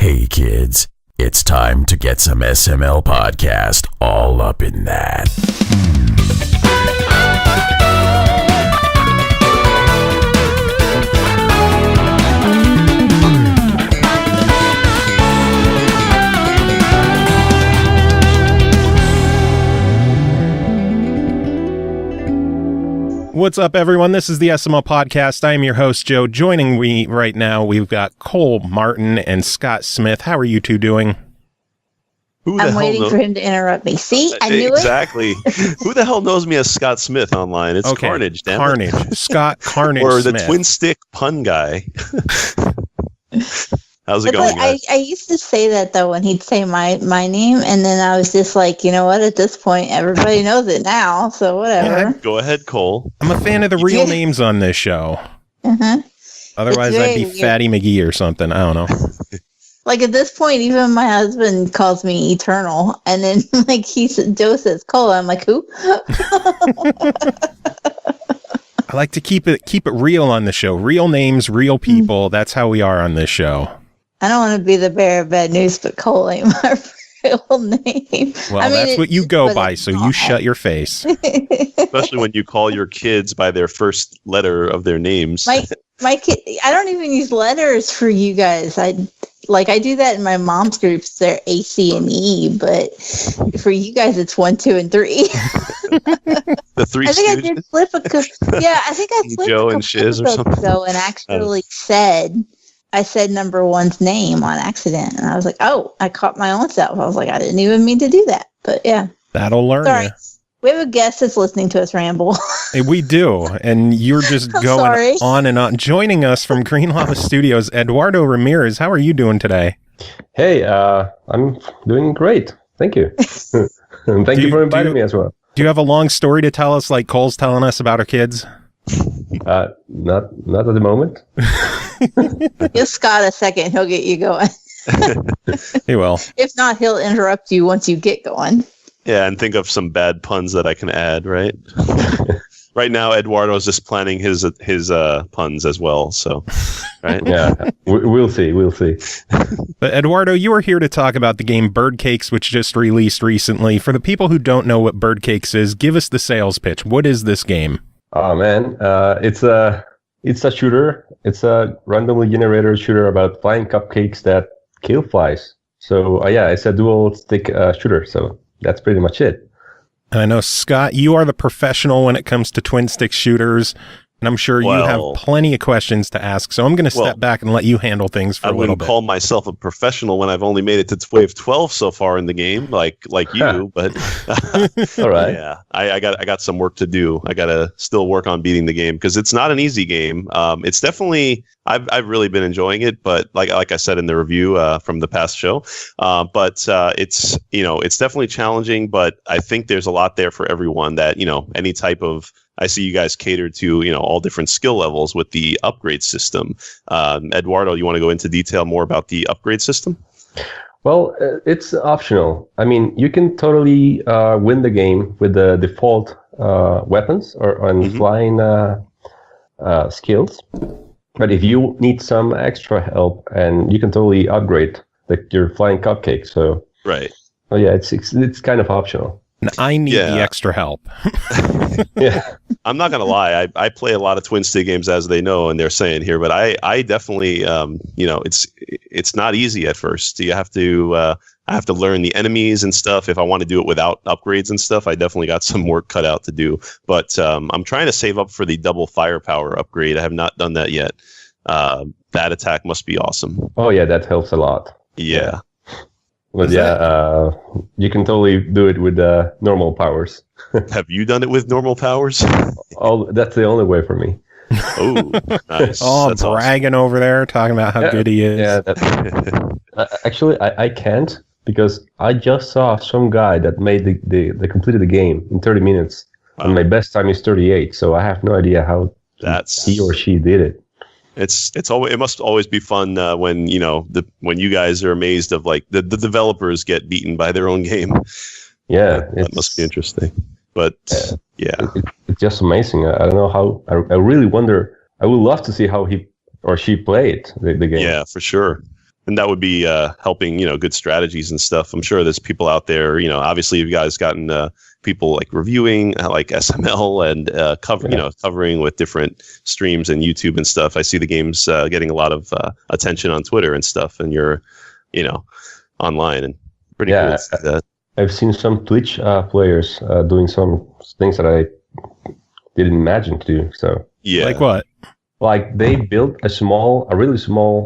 Hey kids, it's time to get some SML podcast all up in that. What's up, everyone? This is the SML Podcast. I am your host, Joe. Joining me right now, we've got Cole Martin and Scott Smith. How are you two doing? I'm waiting for him to interrupt me. See, I knew exactly. Who the hell knows me as Scott Smith online? It's okay. Carnage, damn Carnage. It. Scott Carnage or the Smith. twin stick pun guy. How's it going, guys? I used to say that, though, when he'd say my name, and then I was just like, you know what, at this point, everybody knows it now, so whatever. Yeah, go ahead, Cole. I'm a fan of the real names on this show. Uh-huh. Otherwise, I'd be weird. Fatty McGee or something. I don't know. Like, at this point, even my husband calls me Eternal, and then, like, Joe says Cole, I'm like, who? I like to keep it real on the show. Real names, real people. That's how we are on this show. I don't want to be the bearer of bad news, but Cole ain't my real name. Well, I mean, that's what you go by, so you shut your face. Especially when you call your kids by their first letter of their names. My kid, I don't even use letters for you guys. I do that in my mom's groups. They're A, C, and E, but for you guys, it's 1, 2, and 3. The three. I think I did flip a. I think I flipped Joe a and Shiz or something. Though, and actually I said number one's name on accident, and I was like, oh, I caught my own self. I was like, I didn't even mean to do that, but yeah. That'll learn you. We have a guest that's listening to us ramble. We do, and you're just going on and on. Joining us from Green Lava Studios, Eduardo Ramírez. How are you doing today? Hey, I'm doing great. Thank you. And thank you for inviting me as well. Do you have a long story to tell us like Cole's telling us about her kids? Not at the moment. Give Scott a second. He'll get you going. He will. If not, he'll interrupt you once you get going. Yeah, and think of some bad puns that I can add, right? Right now, Eduardo's just planning his puns as well, so, right? Yeah, we'll see. But Eduardo, you are here to talk about the game Birdcakes, which just released recently. For the people who don't know what Birdcakes is, give us the sales pitch. What is this game? Oh, man, it's a shooter. It's a randomly generated shooter about flying cupcakes that kill flies. So, it's a dual stick shooter, so that's pretty much it. And I know, Scott, you are the professional when it comes to twin stick shooters, and I'm sure you have plenty of questions to ask, so I'm going to step back and let you handle things for a little bit. I wouldn't call myself a professional when I've only made it to wave 12 so far in the game, like you, but all right. Yeah, I got some work to do. I got to still work on beating the game because it's not an easy game. It's definitely I've really been enjoying it, but like I said in the review from the past show, it's it's definitely challenging, but I think there's a lot there for everyone that any type of. I see you guys cater to, all different skill levels with the upgrade system. Eduardo, you want to go into detail more about the upgrade system? Well, it's optional. I mean, you can totally win the game with the default weapons or on flying skills. But if you need some extra help, and you can totally upgrade your flying cupcake. So right. Oh yeah, it's kind of optional. I need the extra help. Yeah, I'm not gonna lie. I play a lot of twin stick games, as they know, and they're saying here. But I definitely, it's not easy at first. You have to, I have to learn the enemies and stuff. If I want to do it without upgrades and stuff, I definitely got some work cut out to do. But I'm trying to save up for the double firepower upgrade. I have not done that yet. That attack must be awesome. Oh yeah, that helps a lot. Yeah. But you can totally do it with normal powers. Have you done it with normal powers? That's the only way for me. Oh, nice. Oh, that's bragging awesome. Over there, talking about how good he is. Yeah, actually, I can't because I just saw some guy that made the completed the game in 30 minutes, and my best time is 38. So I have no idea how he or she did it. It must always be fun when when you guys are amazed of like the developers get beaten by their own game. Yeah, that must be interesting. But it's just amazing. I don't know how. I really wonder. I would love to see how he or she played the game. Yeah, for sure. And that would be helping, good strategies and stuff. I'm sure there's people out there, obviously you guys gotten people like reviewing like SML and covering with different streams and YouTube and stuff. I see the games getting a lot of attention on Twitter and stuff, and you're, online, and pretty cool to see that. I've seen some Twitch players doing some things that I didn't imagine to do. So yeah, like what? Like they built a really small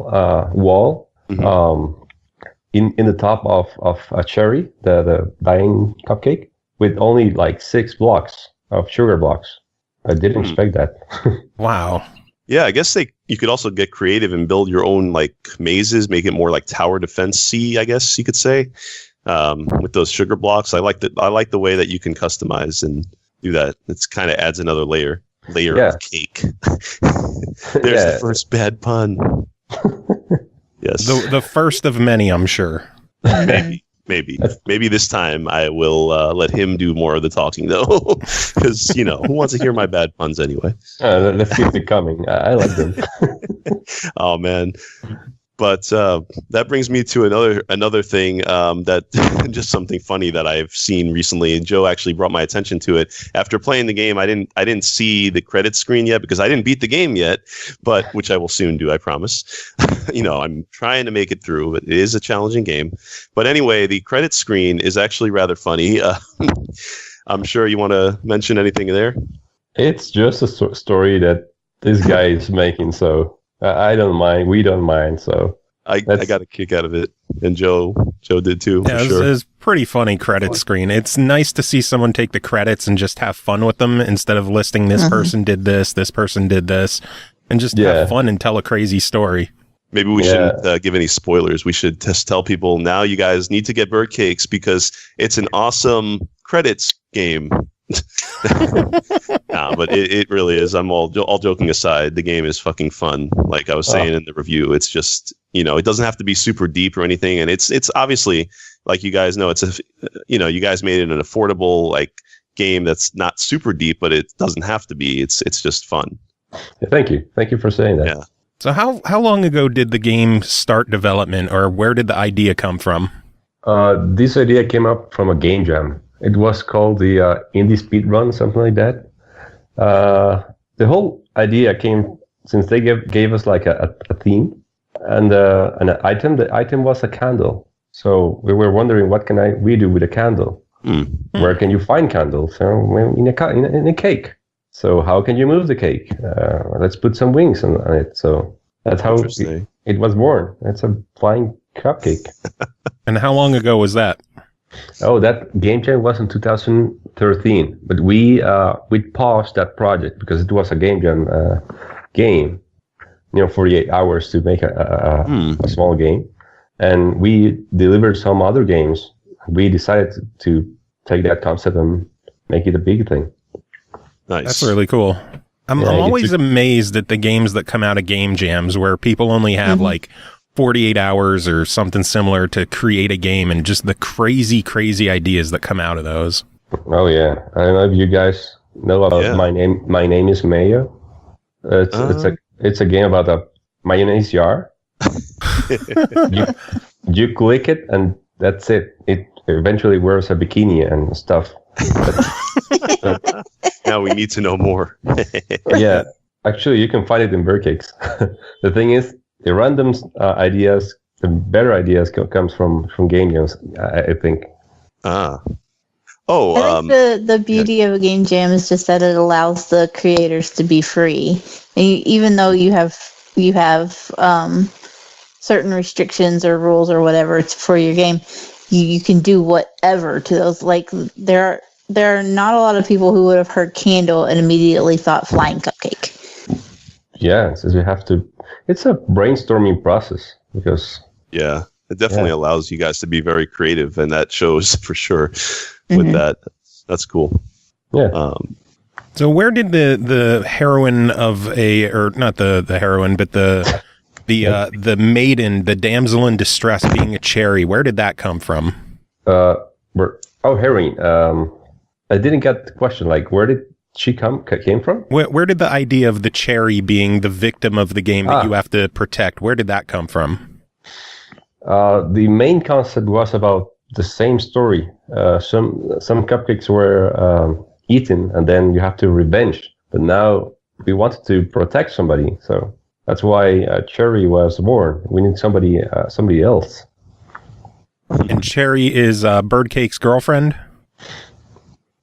wall. In the top of a cherry, the dying cupcake, with only like 6 blocks of sugar blocks. I didn't expect that. Wow. Yeah, I guess you could also get creative and build your own like mazes, make it more like tower defense-y, I guess you could say, with those sugar blocks. I like the way that you can customize and do that. It's kind of adds another layer of cake. There's the first bad pun. Yes. The first of many, I'm sure. Maybe this time I will let him do more of the talking, though, because who wants to hear my bad puns anyway? Let's keep it coming. I like them. Oh man. But that brings me to another thing that just something funny that I've seen recently. And Joe actually brought my attention to it. After playing the game, I didn't see the credits screen yet because I didn't beat the game yet, but which I will soon do, I promise. I'm trying to make it through, but it is a challenging game. But anyway, the credits screen is actually rather funny. I'm sure you want to mention anything there. It's just a story that this guy is making, so. I don't mind. We don't mind. So I got a kick out of it, and Joe did too. Yeah, it was pretty funny credit screen. It's nice to see someone take the credits and just have fun with them instead of listing this person did this person did this, and just have fun and tell a crazy story. Maybe we shouldn't give any spoilers. We should just tell people now. You guys need to get Birdcakes because it's an awesome credits game. Nah, but it really is. I'm all joking aside. The game is fucking fun. Like I was saying in the review, it's just it doesn't have to be super deep or anything, and it's obviously, like you guys know, it's you guys made it an affordable like game that's not super deep, but it doesn't have to be. It's just fun. Yeah, thank you for saying that. Yeah. So how long ago did the game start development, or where did the idea come from? This idea came up from a game jam. It was called the Indie Speedrun, something like that. The whole idea came since they gave us like a theme and an item. The item was a candle. So we were wondering, what can we do with a candle? Where can you find candles? In a cake. So how can you move the cake? Let's put some wings on it. So that's how it was born. It's a flying cupcake. And how long ago was that? Oh, that game jam was in 2013, but we paused that project because it was a game jam game, 48 hours to make a small game, and we delivered some other games. We decided to take that concept and make it a big thing. Nice. That's really cool. I'm always amazed at the games that come out of game jams where people only have like 48 hours or something similar to create a game, and just the crazy ideas that come out of those. Oh yeah, I don't know if you guys know about My Name is Mayo. It's a game about a mayonnaise jar. you click it and that's it. It eventually wears a bikini and stuff. But now we need to know more. Yeah, actually you can find it in Birdcakes. The thing is, the random ideas, the better ideas comes from game jams, I think. I think the beauty of a game jam is just that it allows the creators to be free. And even though you have certain restrictions or rules or whatever for your game, you can do whatever to those. Like there are not a lot of people who would have heard candle and immediately thought flying cupcake. Yeah, so you have to. It's a brainstorming process because. Yeah, it definitely allows you guys to be very creative, and that shows for sure with that. That's cool. Yeah. So where did the heroine of or not the heroine, but the maiden, the damsel in distress being a cherry, where did that come from? Heroine. I didn't get the question. Like, where did she came from? Where did the idea of the cherry being the victim of the game that you have to protect, where did that come from? The main concept was about the same story. Some cupcakes were eaten, and then you have to revenge. But now we wanted to protect somebody, so that's why Cherry was born. We need somebody else. And Cherry is Birdcake's girlfriend?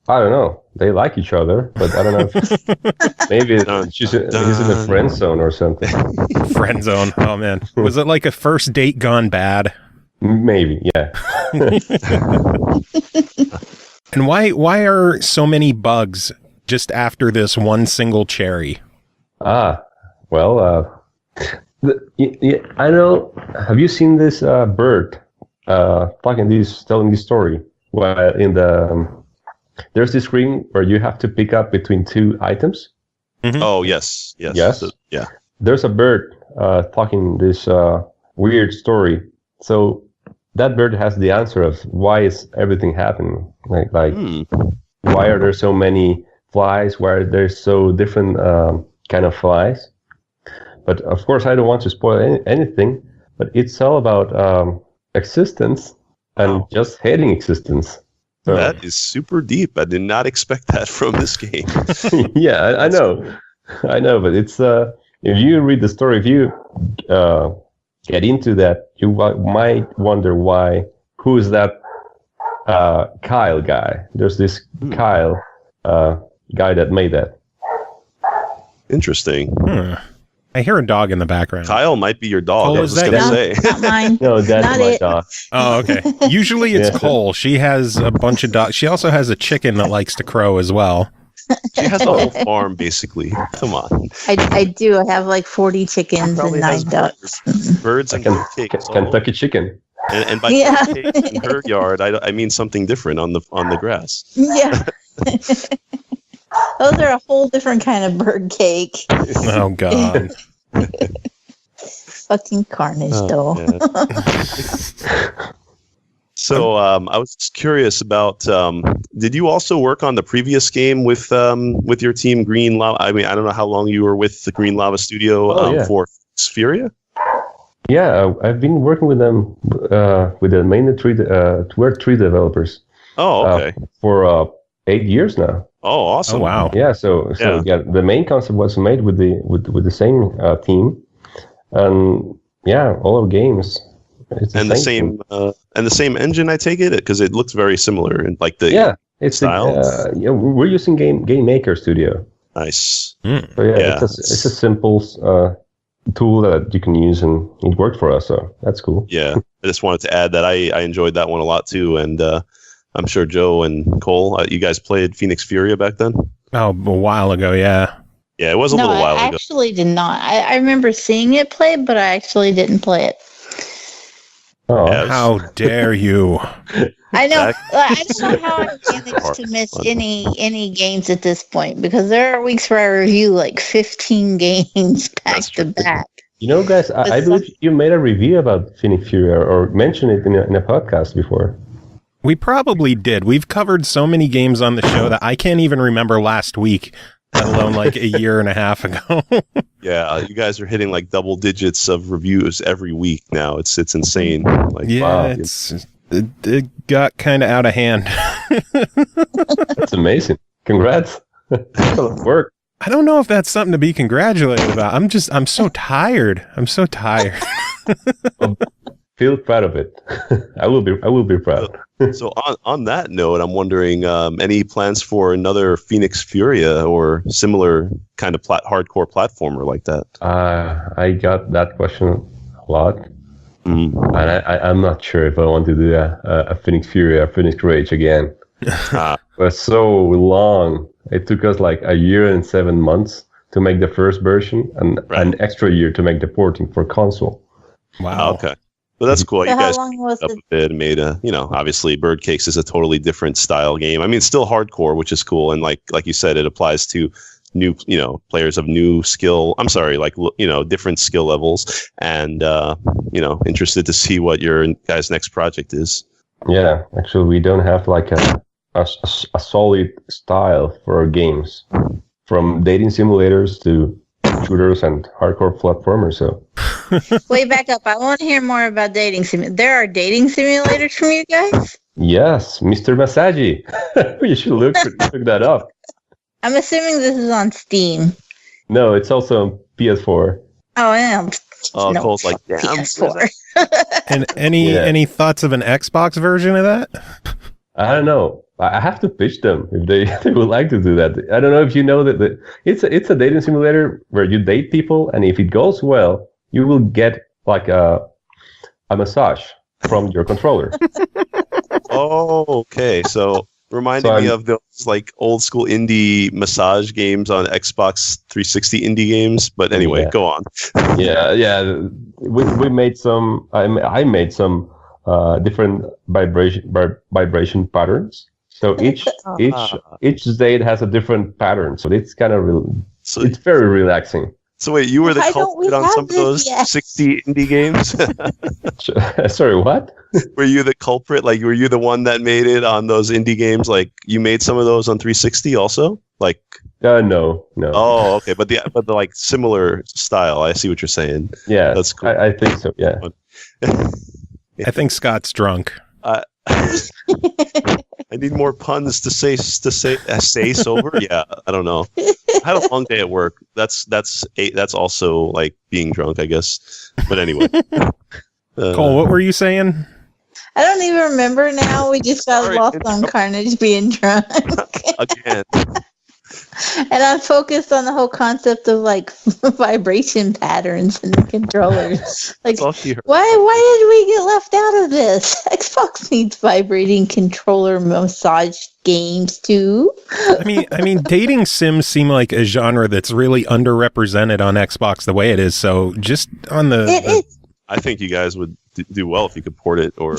I don't know. They like each other, but I don't know if maybe he's in the friend zone or something. Friend zone. Oh, man. Was it like a first date gone bad? Maybe, yeah. And why are so many bugs just after this one single cherry? Well, I know. Have you seen this bird telling this story? Where in the there's this screen where you have to pick up between two items. Mm-hmm. Oh yes. Yeah. There's a bird talking this weird story. So that bird has the answer of why is everything happening? Like why are there so many flies? Why are there so different kind of flies? But of course, I don't want to spoil anything. But it's all about existence and just hating existence. So, that is super deep. I did not expect that from this game. Yeah, I know. But it's if you read the story, if you get into that, you might wonder who is that Kyle guy? There's this Kyle guy that made that. Interesting. I hear a dog in the background. Kyle might be your dog. I was just going to say. Not mine. No, that's my dog. Oh, okay. Usually it's Cole. She has a bunch of dogs. She also has a chicken that likes to crow as well. She has a whole farm, basically. Come on. I do. I have like 40 chickens and 9 ducks. Birds and cupcakes. Kentucky chicken. And by cupcakes in her yard, I mean something different on the grass. Yeah. Those are a whole different kind of bird cake. Oh, God. Fucking carnage, though. So I was just curious about, did you also work on the previous game with your team, Green Lava? I mean, I don't know how long you were with the Green Lava Studio for Spheria? Yeah, I've been working with them, with the mainly we're 3 developers. Oh, okay. For 8 years now. Oh, awesome! Oh, wow. Yeah, so the main concept was made with the same team, and all our games. It's the same engine. I take it because it looks very similar in like the style. We're using Game Maker Studio. Nice. So it's a simple tool that you can use, and it worked for us. So that's cool. Yeah, I just wanted to add that I enjoyed that one a lot too, and. I'm sure Joe and Cole, you guys played Phoenix Furia back then? Oh, a while ago, yeah. Yeah, it was a little while ago. I actually did not. I remember seeing it played, but I actually didn't play it. Oh, how dare you! I know. I don't know how I managed to miss any games at this point, because there are weeks where I review like 15 games back to back. You know, guys, I believe you made a review about Phoenix Furia or mentioned it in a podcast before. We probably did. We've covered so many games on the show that I can't even remember last week, let alone like a year and a half ago. Yeah, you guys are hitting like double digits of reviews every week now. It's insane. Like, yeah, wow. It got kind of out of hand. That's amazing. Congrats. Work. I don't know if that's something to be congratulated about. I'm so tired. Well, feel proud of it. I will be proud. So on that note, I'm wondering, any plans for another Phoenix Furia or similar kind of hardcore platformer like that? I got that question a lot, and I'm not sure if I want to do a Phoenix Furia or Phoenix Rage again. It was so long. It took us like a year and 7 months to make the first version, and an extra year to make the porting for console. Wow. Okay. Well, that's cool. So you guys how long was up a bit and made obviously Birdcakes is a totally different style game. I mean, it's still hardcore, which is cool. And like you said, it applies to new, players of new skill. I'm sorry, different skill levels. And, interested to see what your guys' next project is. Yeah, actually, we don't have like a solid style for our games. From dating simulators to shooters and hardcore platformers. So Wait, back up. I want to hear more about dating simulators. There are dating simulators from you guys? yes, Mr. Masagi. You should look that up. I'm assuming this is on Steam. No, it's also on PS4. Oh, yeah. Oh, No, Cole's like, damn. PS4. And any thoughts of an Xbox version of that? I don't know. I have to pitch them if they would like to do that. I don't know if you know that it's a dating simulator where you date people, and if it goes well, you will get like a massage from your controller. Oh, okay. So reminding me of those like old school indie massage games on Xbox 360 indie games. But anyway, go on. yeah. We made some. I made some different vibration patterns. So each date has a different pattern. So it's kind of it's very relaxing. So wait, you were the culprit on some of those 60 indie games? Sorry, what? Were you the culprit? Like, were you the one that made it on those indie games? Like, you made some of those on 360 also? Like, no. Oh, okay, but the like similar style. I see what you're saying. Yeah, that's cool. I think so. Yeah. I think Scott's drunk. I need more puns to say sober. Yeah, I don't know. I had a long day at work. That's also like being drunk, I guess. But anyway, Cole, what were you saying? I don't even remember now. We just got lost on Carnage being drunk. Again. And I'm focused on the whole concept of like vibration patterns in the controllers. Like, why did we get left out of this? Xbox needs vibrating controller massage games too. I mean, dating sims seem like a genre that's really underrepresented on Xbox the way it is. So just on I think you guys would do well if you could port it, or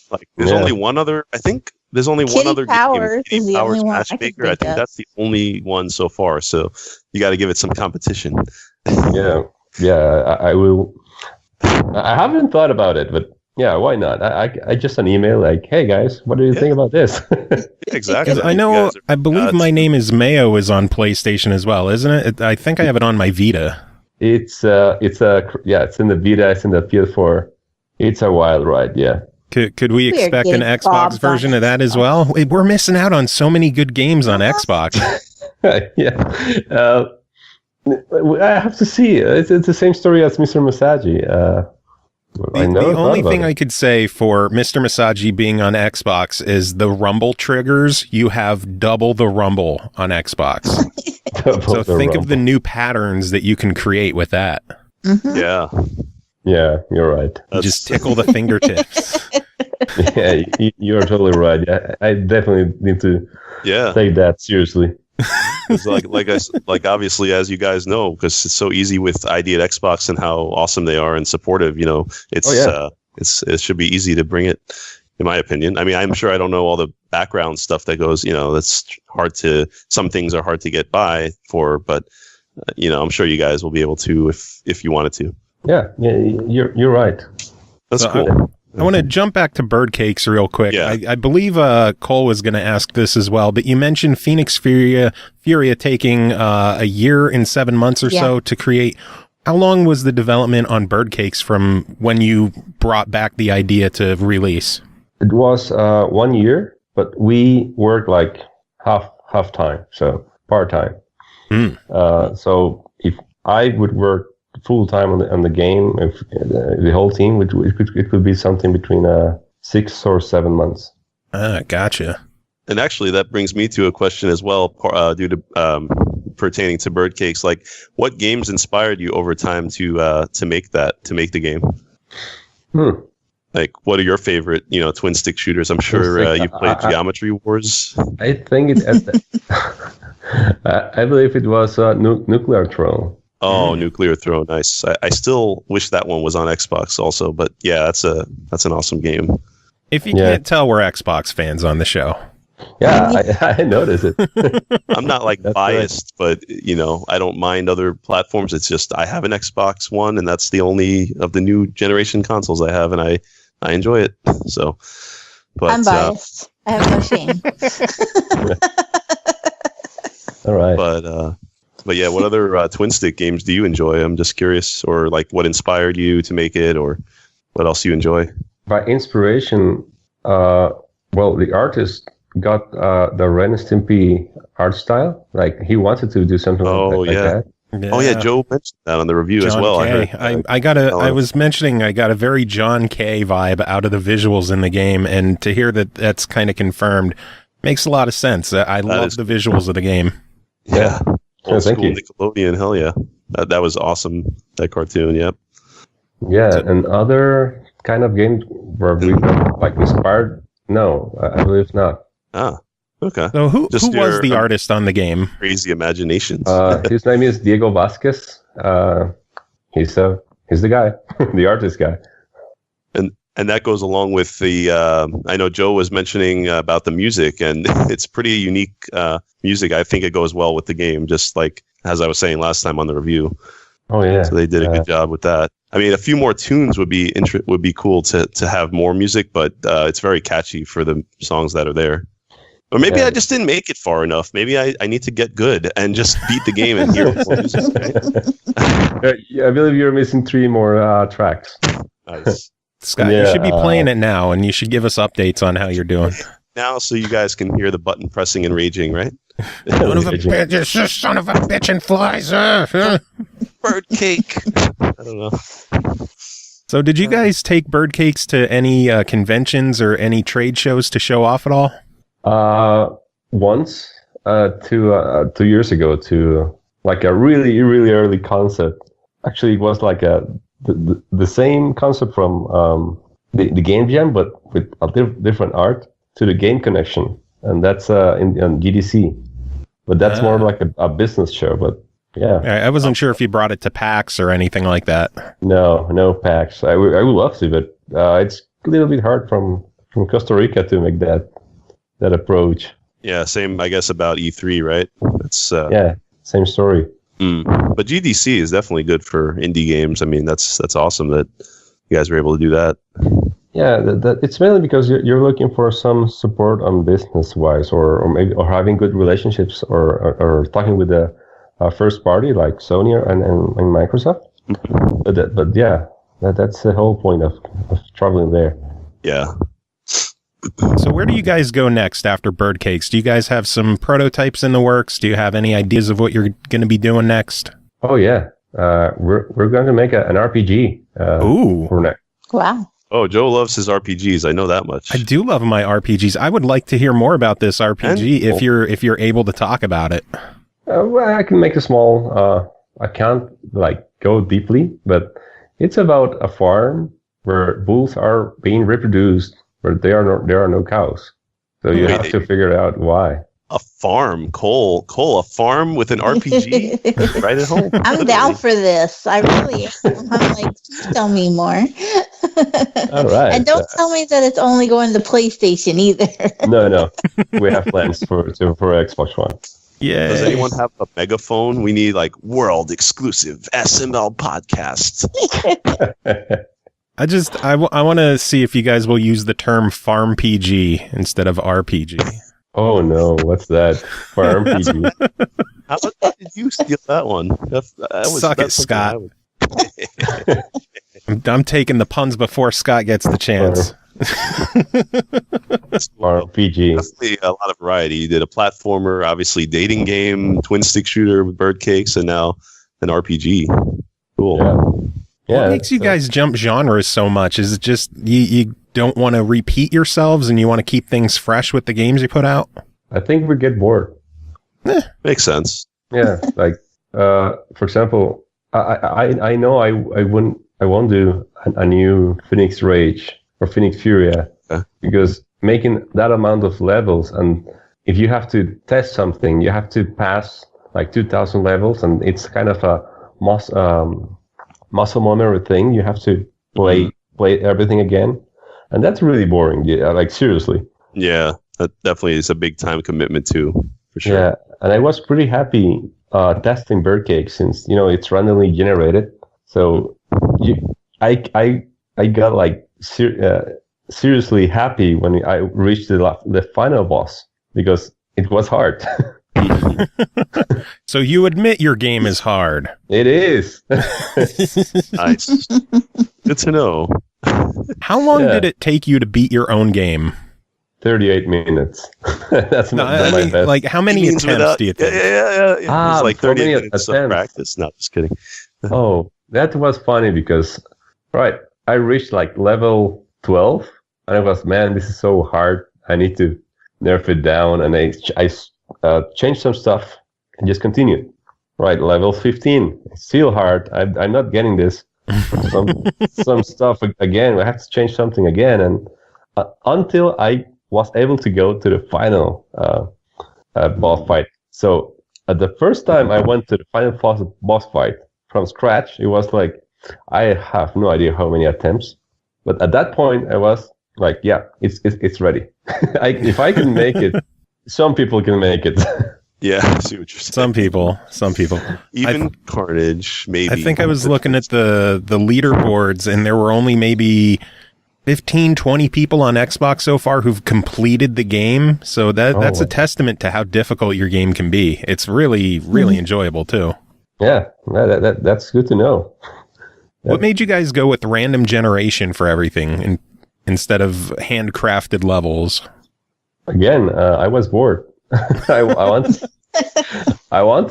like there's only one other. I think there's only one other game. Kitty Powers Matchmaker. I think that's the only one so far. So you got to give it some competition. Yeah, I will. I haven't thought about it, but yeah, why not? I just an email like, hey guys, what do you think about this? Exactly. I know. I believe My Name Is Mayo is on PlayStation as well, isn't it? I think I have it on my Vita. It's in the Vita. It's in the PS4. It's a wild ride. Yeah. Could we expect an Xbox version of that as well? We're missing out on so many good games on Xbox. Yeah. I have to see. It's the same story as Mr. Masagi. The only thing I could say for Mr. Masagi being on Xbox is the rumble triggers. You have double the rumble on Xbox. So think of the new patterns that you can create with that. Mm-hmm. Yeah, you're right. You just tickle the fingertips. Yeah, you're totally right. I definitely need to take that seriously. It's like obviously, as you guys know, because it's so easy with ID at Xbox and how awesome they are and supportive. You know, it should be easy to bring it. In my opinion, I mean, I'm sure I don't know all the background stuff that goes. You know, that's hard to. Some things are hard to get by for, but you know, I'm sure you guys will be able to if you wanted to. Yeah, you're right. That's cool. I want to jump back to Birdcakes real quick. Yeah. I believe Cole was going to ask this as well, but you mentioned Phoenix Furia taking a year and 7 months or so to create. How long was the development on Birdcakes from when you brought back the idea to release? It was 1 year, but we worked like half time, so part time. So if I would work full time on the game, if the whole team, it could be something between 6 or 7 months. Gotcha. And actually, that brings me to a question as well, due to pertaining to Birdcakes. Like, what games inspired you over time to make the game? Like, what are your favorite, twin stick shooters? I'm sure you played Geometry Wars. I think I believe it was Nuclear Throne. Oh, Nuclear Throne, nice. I still wish that one was on Xbox also, but yeah, that's an awesome game. If you can't tell, we're Xbox fans on the show. Yeah, I noticed it. I'm not biased, but I don't mind other platforms. It's just I have an Xbox One, and that's the only of the new generation consoles I have, and I enjoy it. So, but I'm biased. I have no shame. All right, but But yeah, what other twin stick games do you enjoy? I'm just curious, or like what inspired you to make it, or what else you enjoy? By inspiration, well, the artist got the Ren and Stimpy art style. Like he wanted to do something like that. Yeah. Oh yeah, Joe mentioned that on the review John as well. K. I was mentioning I got a very John K vibe out of the visuals in the game, and to hear that that's kind of confirmed makes a lot of sense. I love the visuals of the game. Yeah, old thank school you. Nickelodeon, hell yeah, that was awesome. That cartoon, yep. Yeah, and other kind of games where we like inspired. No, I believe not. Ah, okay. So who Just was your, the artist on the game? Crazy imaginations. His name is Diego Vasquez. He's the guy, the artist guy. And that goes along with the, I know Joe was mentioning about the music, and it's pretty unique music. I think it goes well with the game, just like as I was saying last time on the review. Oh yeah. So they did a good job with that. I mean, a few more tunes would be cool to have more music, but it's very catchy for the songs that are there. Or maybe I just didn't make it far enough. Maybe I need to get good and just beat the game and hear more music. Right? I believe you're missing 3 more tracks. Nice. Scott, you should be playing it now, and you should give us updates on how you're doing. Now, so you guys can hear the button pressing and raging, right? Son of a bitch! Son of a bitch and flies! Birdcake. I don't know. So, did you guys take Birdcakes to any conventions or any trade shows to show off at all? Once, 2 years ago, to like a really, really early concept. Actually, it was like the same concept from the Game Jam, but with a different art, to the Game Connection, and that's in GDC. But that's more like a business show. But yeah, I wasn't sure if you brought it to PAX or anything like that. No PAX. I would love to, but it's a little bit hard from Costa Rica to make that approach. Yeah, same. I guess about E3, right? It's yeah, same story. But GDC is definitely good for indie games. I mean, that's awesome that you guys were able to do that. Yeah, it's mainly because you're looking for some support on business-wise, or maybe having good relationships, or talking with the first party like Sony and Microsoft. But yeah, that's the whole point of traveling there. Yeah. So where do you guys go next after Birdcakes? Do you guys have some prototypes in the works? Do you have any ideas of what you're going to be doing next? Oh yeah, we're going to make an RPG. Ooh. For next. Wow. Oh, Joe loves his RPGs. I know that much. I do love my RPGs. I would like to hear more about this RPG if you're able to talk about it. Well, I can make a small. I can't like go deeply, but it's about a farm where bulls are being reproduced, where there are no cows. So you have to figure out why. A farm, Cole, a farm with an RPG right at home. I'm down for this. I really am. I'm like, please tell me more. All right. And don't tell me that it's only going to PlayStation either. No. We have plans for Xbox One. Yeah. Does anyone have a megaphone? We need like world exclusive SML podcast. I want to see if you guys will use the term farm PG instead of RPG. Oh no, what's that? Farm PG. How did you steal that one? Suck it, Scott. I'm taking the puns before Scott gets the chance. Farm PG. Definitely a lot of variety. You did a platformer, obviously dating game, twin stick shooter with Birdcakes, and now an RPG. Cool. Yeah. What makes you guys jump genres so much? Is it just you don't want to repeat yourselves and you want to keep things fresh with the games you put out? I think we get bored. Makes sense. Yeah, like for example, I know I won't do a new Phoenix Rage or Phoenix Furia because making that amount of levels, and if you have to test something, you have to pass like 2,000 levels, and it's kind of a muscle memory thing. You have to play everything again, and that's really boring. Yeah, like seriously. Yeah, that definitely is a big time commitment too, for sure. Yeah, and I was pretty happy testing Birdcakes since it's randomly generated. So I got like seriously happy when I reached the final boss because it was hard. So you admit your game is hard. It is. Nice. Good to know. How long did it take you to beat your own game? 38 minutes. That's not my best. Like, how many attempts do you think? Yeah. It was like 38 minutes of attempts. practice. No, just kidding. Oh, that was funny because, I reached like level 12, and I was, man, this is so hard. I need to nerf it down, and I changed some stuff and just continued. Right, level 15, still hard. I'm not getting this. Some stuff again. I have to change something again, and until I was able to go to the final boss fight. So the first time I went to the final boss fight from scratch, it was like, I have no idea how many attempts, but at that point I was like, yeah, it's ready. If I can make it, some people can make it. Yeah, I see what you're saying. Some people. Even Carnage, maybe. I think I was looking at the leaderboards, and there were only maybe 15, 20 people on Xbox so far who've completed the game. So that's a testament to how difficult your game can be. It's really, really enjoyable too. Yeah, that's good to know. What made you guys go with random generation for everything instead of handcrafted levels? Again, I was bored. I wanted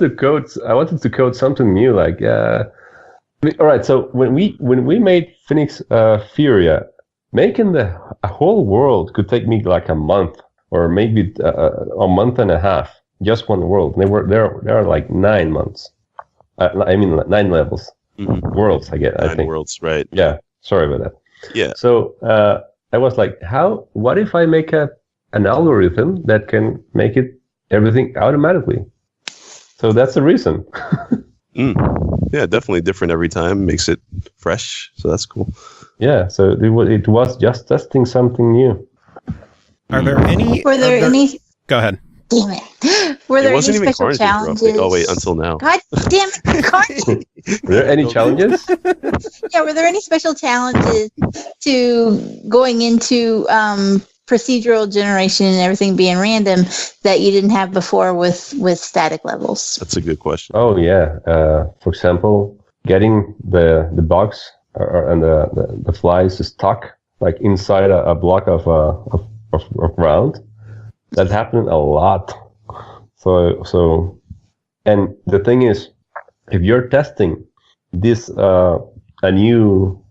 to code something new. Like, all right. So when we made Phoenix Furia, making a whole world could take me like a month or maybe a month and a half. Just one world. And there are like 9 months. 9 levels. Mm-hmm. Worlds, I think. 9 worlds, right. Yeah, sorry about that. Yeah. So I was like, what if I make an algorithm that can make everything automatically? So that's the reason. Yeah, definitely different every time. Makes it fresh. So that's cool. Yeah, so it was just testing something new. Are there any... Go ahead. Damn it. Were there any special challenges? Oh, wait, until now. God damn it, Carnage. Were there any challenges? Yeah, were there any special challenges to going into procedural generation and everything being random that you didn't have before with static levels? That's a good question. Oh, yeah. For example, getting the bugs and the flies stuck like inside a block of ground. That happened a lot. So, and the thing is, if you're testing this, a new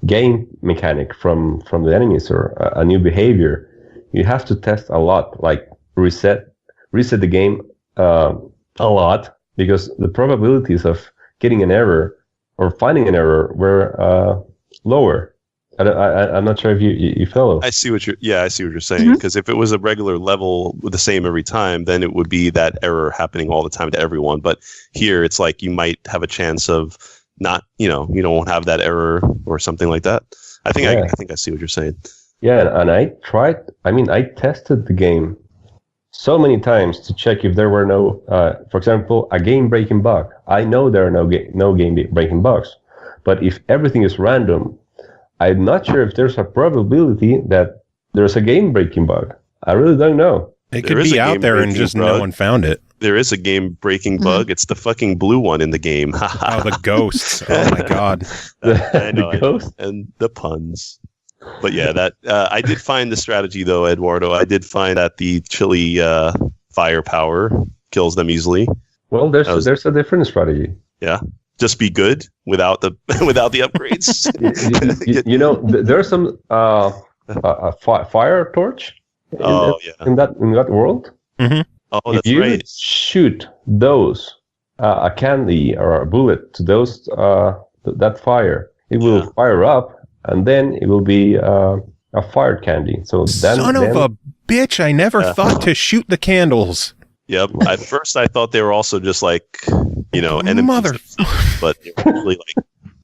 game mechanic from the enemies or a new behavior, you have to test a lot, like reset the game a lot, because the probabilities of getting an error or finding an error were lower. I'm not sure if you follow. I see what you're saying. Because if it was a regular level with the same every time, then it would be that error happening all the time to everyone. But here, it's like you might have a chance of not, you don't have that error or something like that. I think I see what you're saying. Yeah, and I tested the game so many times to check if there were no, for example, a game-breaking bug. I know there are no game-breaking bugs, but if everything is random, I'm not sure if there's a probability that there's a game-breaking bug. I really don't know. It could be out there and just no one found it. There is a game-breaking bug. It's the fucking blue one in the game. Oh, the ghosts. Oh, my God. The ghosts? And the puns. But yeah, that I did find the strategy, though, Eduardo. I did find that the chili firepower kills them easily. Well, there's a different strategy. Yeah. Just be good without the upgrades. There's some a fire torch in that world. Mm-hmm. Oh, that's if you right. shoot those a candy or a bullet to those that fire, it will fire up, and then it will be a fired candy. So son of a bitch! I never thought to shoot the candles. Yep. At first, I thought they were also just like, enemies, but they're really like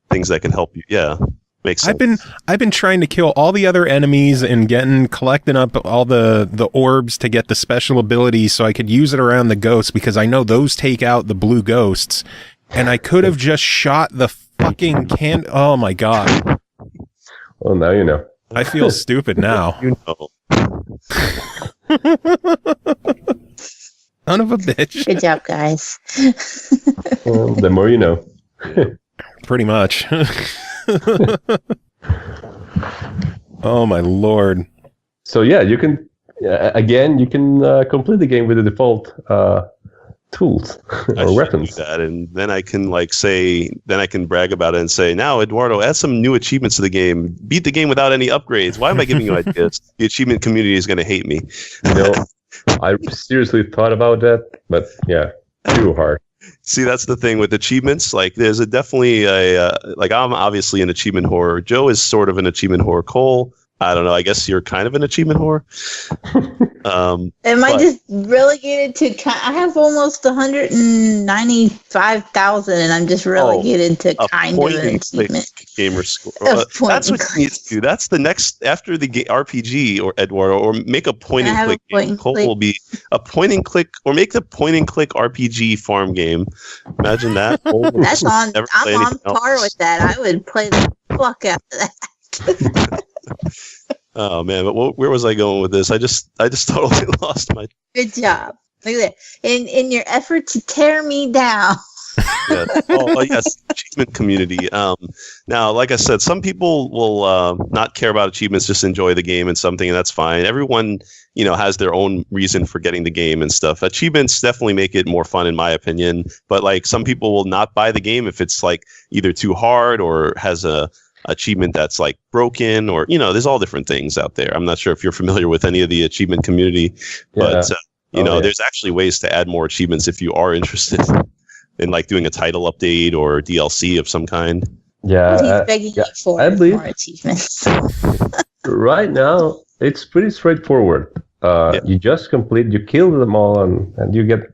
things that can help you. Yeah, makes sense. I've been trying to kill all the other enemies and collecting up all the orbs to get the special abilities so I could use it around the ghosts, because I know those take out the blue ghosts, and I could have just shot the fucking Oh my God. Well, now you know. I feel stupid now. Son of a bitch. Good job, guys. The more you know. Pretty much. Oh my lord. So yeah, you can complete the game with the default tools or weapons. Do that, and then I can brag about it and say, now Eduardo, add some new achievements to the game. Beat the game without any upgrades. Why am I giving you ideas? The achievement community is going to hate me. I seriously thought about that, but yeah, too hard. See, that's the thing with achievements. Like, there's definitely like, I'm obviously an achievement whore. Joe is sort of an achievement whore. Cole, I don't know. I guess you're kind of an achievement whore. Am I just relegated to? I have almost 195,000, and I'm just relegated to kind of an achievement. Gamer score. That's what you need to do. That's the next after the RPG or Eduardo, or make a point and click game. Cole will be a point and click, or make the point and click RPG farm game. Imagine that. That's on. I'm on par with that. I would play the fuck out of that. Oh man, but where was I going with this? I just totally lost my. Good job. Look at that. In your effort to tear me down. Yes. Oh yes, achievement community. Now, like I said, some people will not care about achievements, just enjoy the game and something, and that's fine. Everyone, has their own reason for getting the game and stuff. Achievements definitely make it more fun, in my opinion. But like, some people will not buy the game if it's like either too hard or has a achievement that's like broken, or there's all different things out there. I'm not sure if you're familiar with any of the achievement community, but there's actually ways to add more achievements if you are interested in like doing a title update or DLC of some kind. He's begging you for more achievements. Right now it's pretty straightforward. You just you kill them all, and you can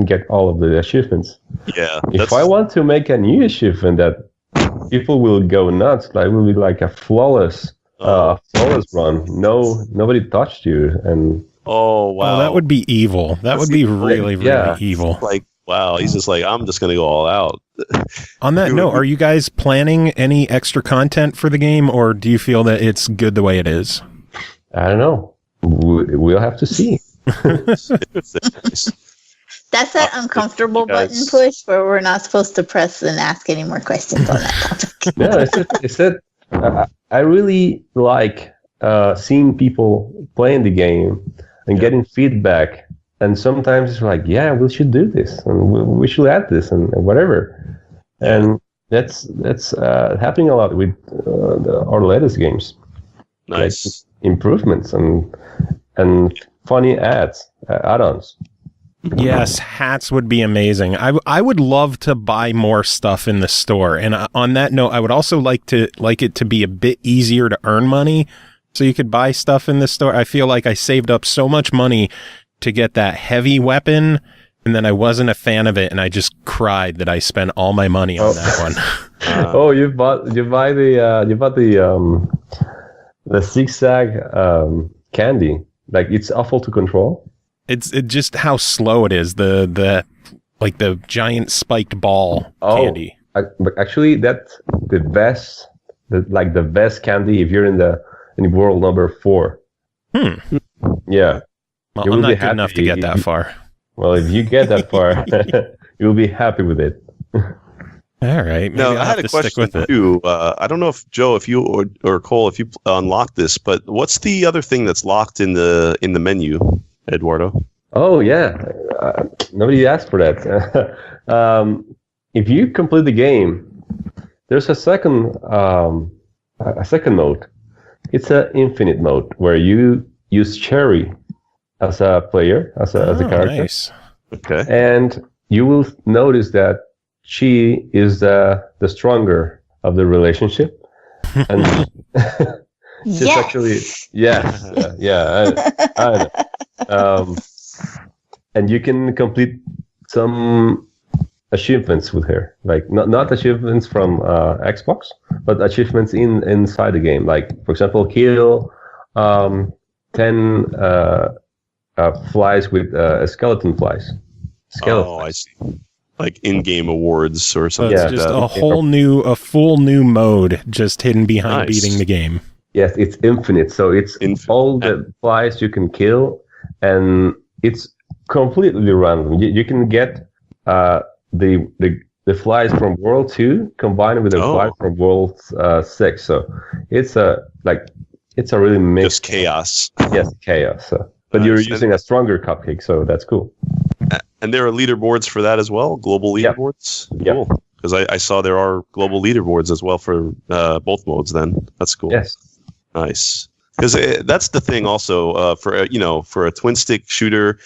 get all of the achievements. If I want to make a new achievement that people will go nuts, like, will be like a flawless run. Nobody touched you, and oh wow, that would be evil. That would be really evil. Like, wow, he's just like, I'm just gonna go all out. On that note, are you guys planning any extra content for the game, or do you feel that it's good the way it is? I don't know. We'll have to see. That's that uncomfortable button push where we're not supposed to press and ask any more questions on that topic. No, it's that I really like seeing people playing the game and getting feedback. And sometimes it's like, yeah, we should do this, and we should add this, and whatever. And that's happening a lot with our latest games. Nice. Like improvements and funny add-ons. Yes, hats would be amazing. I would love to buy more stuff in the store. And on that note, I would also like it to be a bit easier to earn money, so you could buy stuff in the store. I feel like I saved up so much money to get that heavy weapon, and then I wasn't a fan of it, and I just cried that I spent all my money on that one. You bought the zigzag candy. Like, it's awful to control. It's just how slow it is. The giant spiked ball candy. But actually, that's the best candy if you're in world number 4. Yeah. Well, I'm not good enough to get that far. Well, if you get that far, you'll be happy with it. All right. Maybe I had a question too. I don't know if Joe, if you or Cole, if you unlocked this, but what's the other thing that's locked in the menu, Eduardo? Oh yeah, nobody asked for that. If you complete the game, there's a second mode. It's an infinite mode where you use Cherry as a player, as a character. Nice. Okay. And you will notice that she is the stronger of the relationship, and she's actually I know. And you can complete some achievements with her, like not achievements from Xbox, but achievements inside the game. Like, for example, kill 10 flies with skeleton flies. Oh, I see. Like in-game awards or something. So it's just a full new mode just hidden behind beating the game. Yes, it's infinite. So it's all the flies you can kill, and it's completely random. You can get the flies from World 2 combined with the flies from World 6. So it's a really mixed. Just chaos. Yes, chaos. But you're using a stronger cupcake, so that's cool. And there are leaderboards for that as well, global leaderboards? Yeah. Cool. Because I saw there are global leaderboards as well for both modes then. That's cool. Yes. Nice. Because that's the thing also for a twin stick shooter.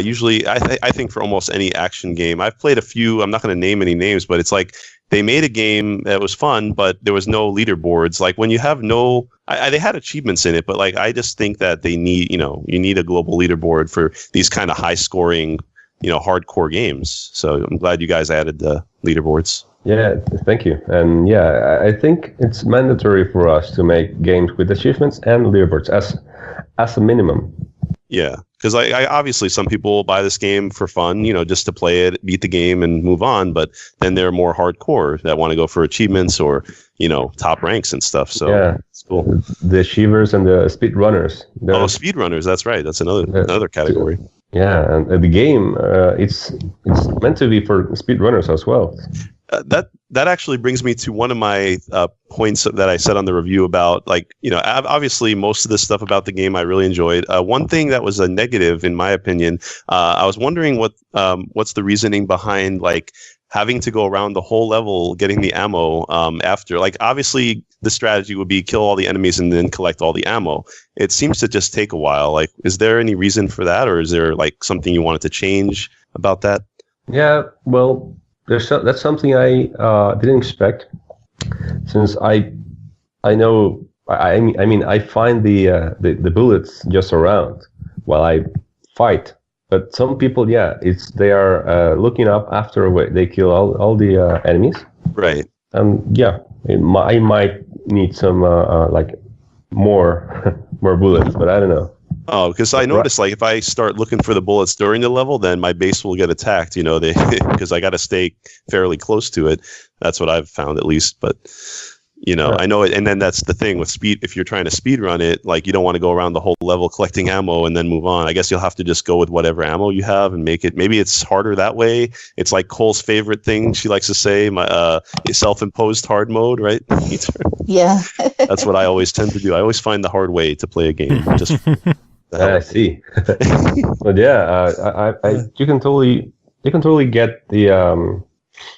Usually, I think for almost any action game, I've played a few. I'm not going to name any names, but it's like they made a game that was fun, but there was no leaderboards. Like when you have no, they had achievements in it, but like I just think that they need, you need a global leaderboard for these kind of high scoring, hardcore games. So I'm glad you guys added the leaderboards. Yeah, thank you. And yeah, I think it's mandatory for us to make games with achievements and leaderboards as a minimum. Yeah, because I obviously some people buy this game for fun, just to play it, beat the game, and move on. But then they're more hardcore that want to go for achievements or top ranks and stuff. So yeah, it's cool. The achievers and the speedrunners. Speedrunners. That's right. That's another category. Yeah, and the game it's meant to be for speedrunners as well. That actually brings me to one of my points that I said on the review about, obviously most of the stuff about the game I really enjoyed. One thing that was a negative, in my opinion, I was wondering what's the reasoning behind having to go around the whole level getting the ammo after. Obviously the strategy would be kill all the enemies and then collect all the ammo. It seems to just take a while. Is there any reason for that, or is there something you wanted to change about that? Yeah, well, that's something I didn't expect, since I know I find the bullets just around while I fight. But some people, they are looking up after they kill all the enemies. Right. I might need some more bullets, but I don't know. Oh, because I noticed if I start looking for the bullets during the level, then my base will get attacked. Because I got to stay fairly close to it. That's what I've found, at least. But I know it. And then that's the thing with speed. If you're trying to speed run it, you don't want to go around the whole level collecting ammo and then move on. I guess you'll have to just go with whatever ammo you have and make it. Maybe it's harder that way. It's like Cole's favorite thing. She likes to say, my self-imposed hard mode, right? Yeah. That's what I always tend to do. I always find the hard way to play a game. Just. I see. But yeah, you can totally get the.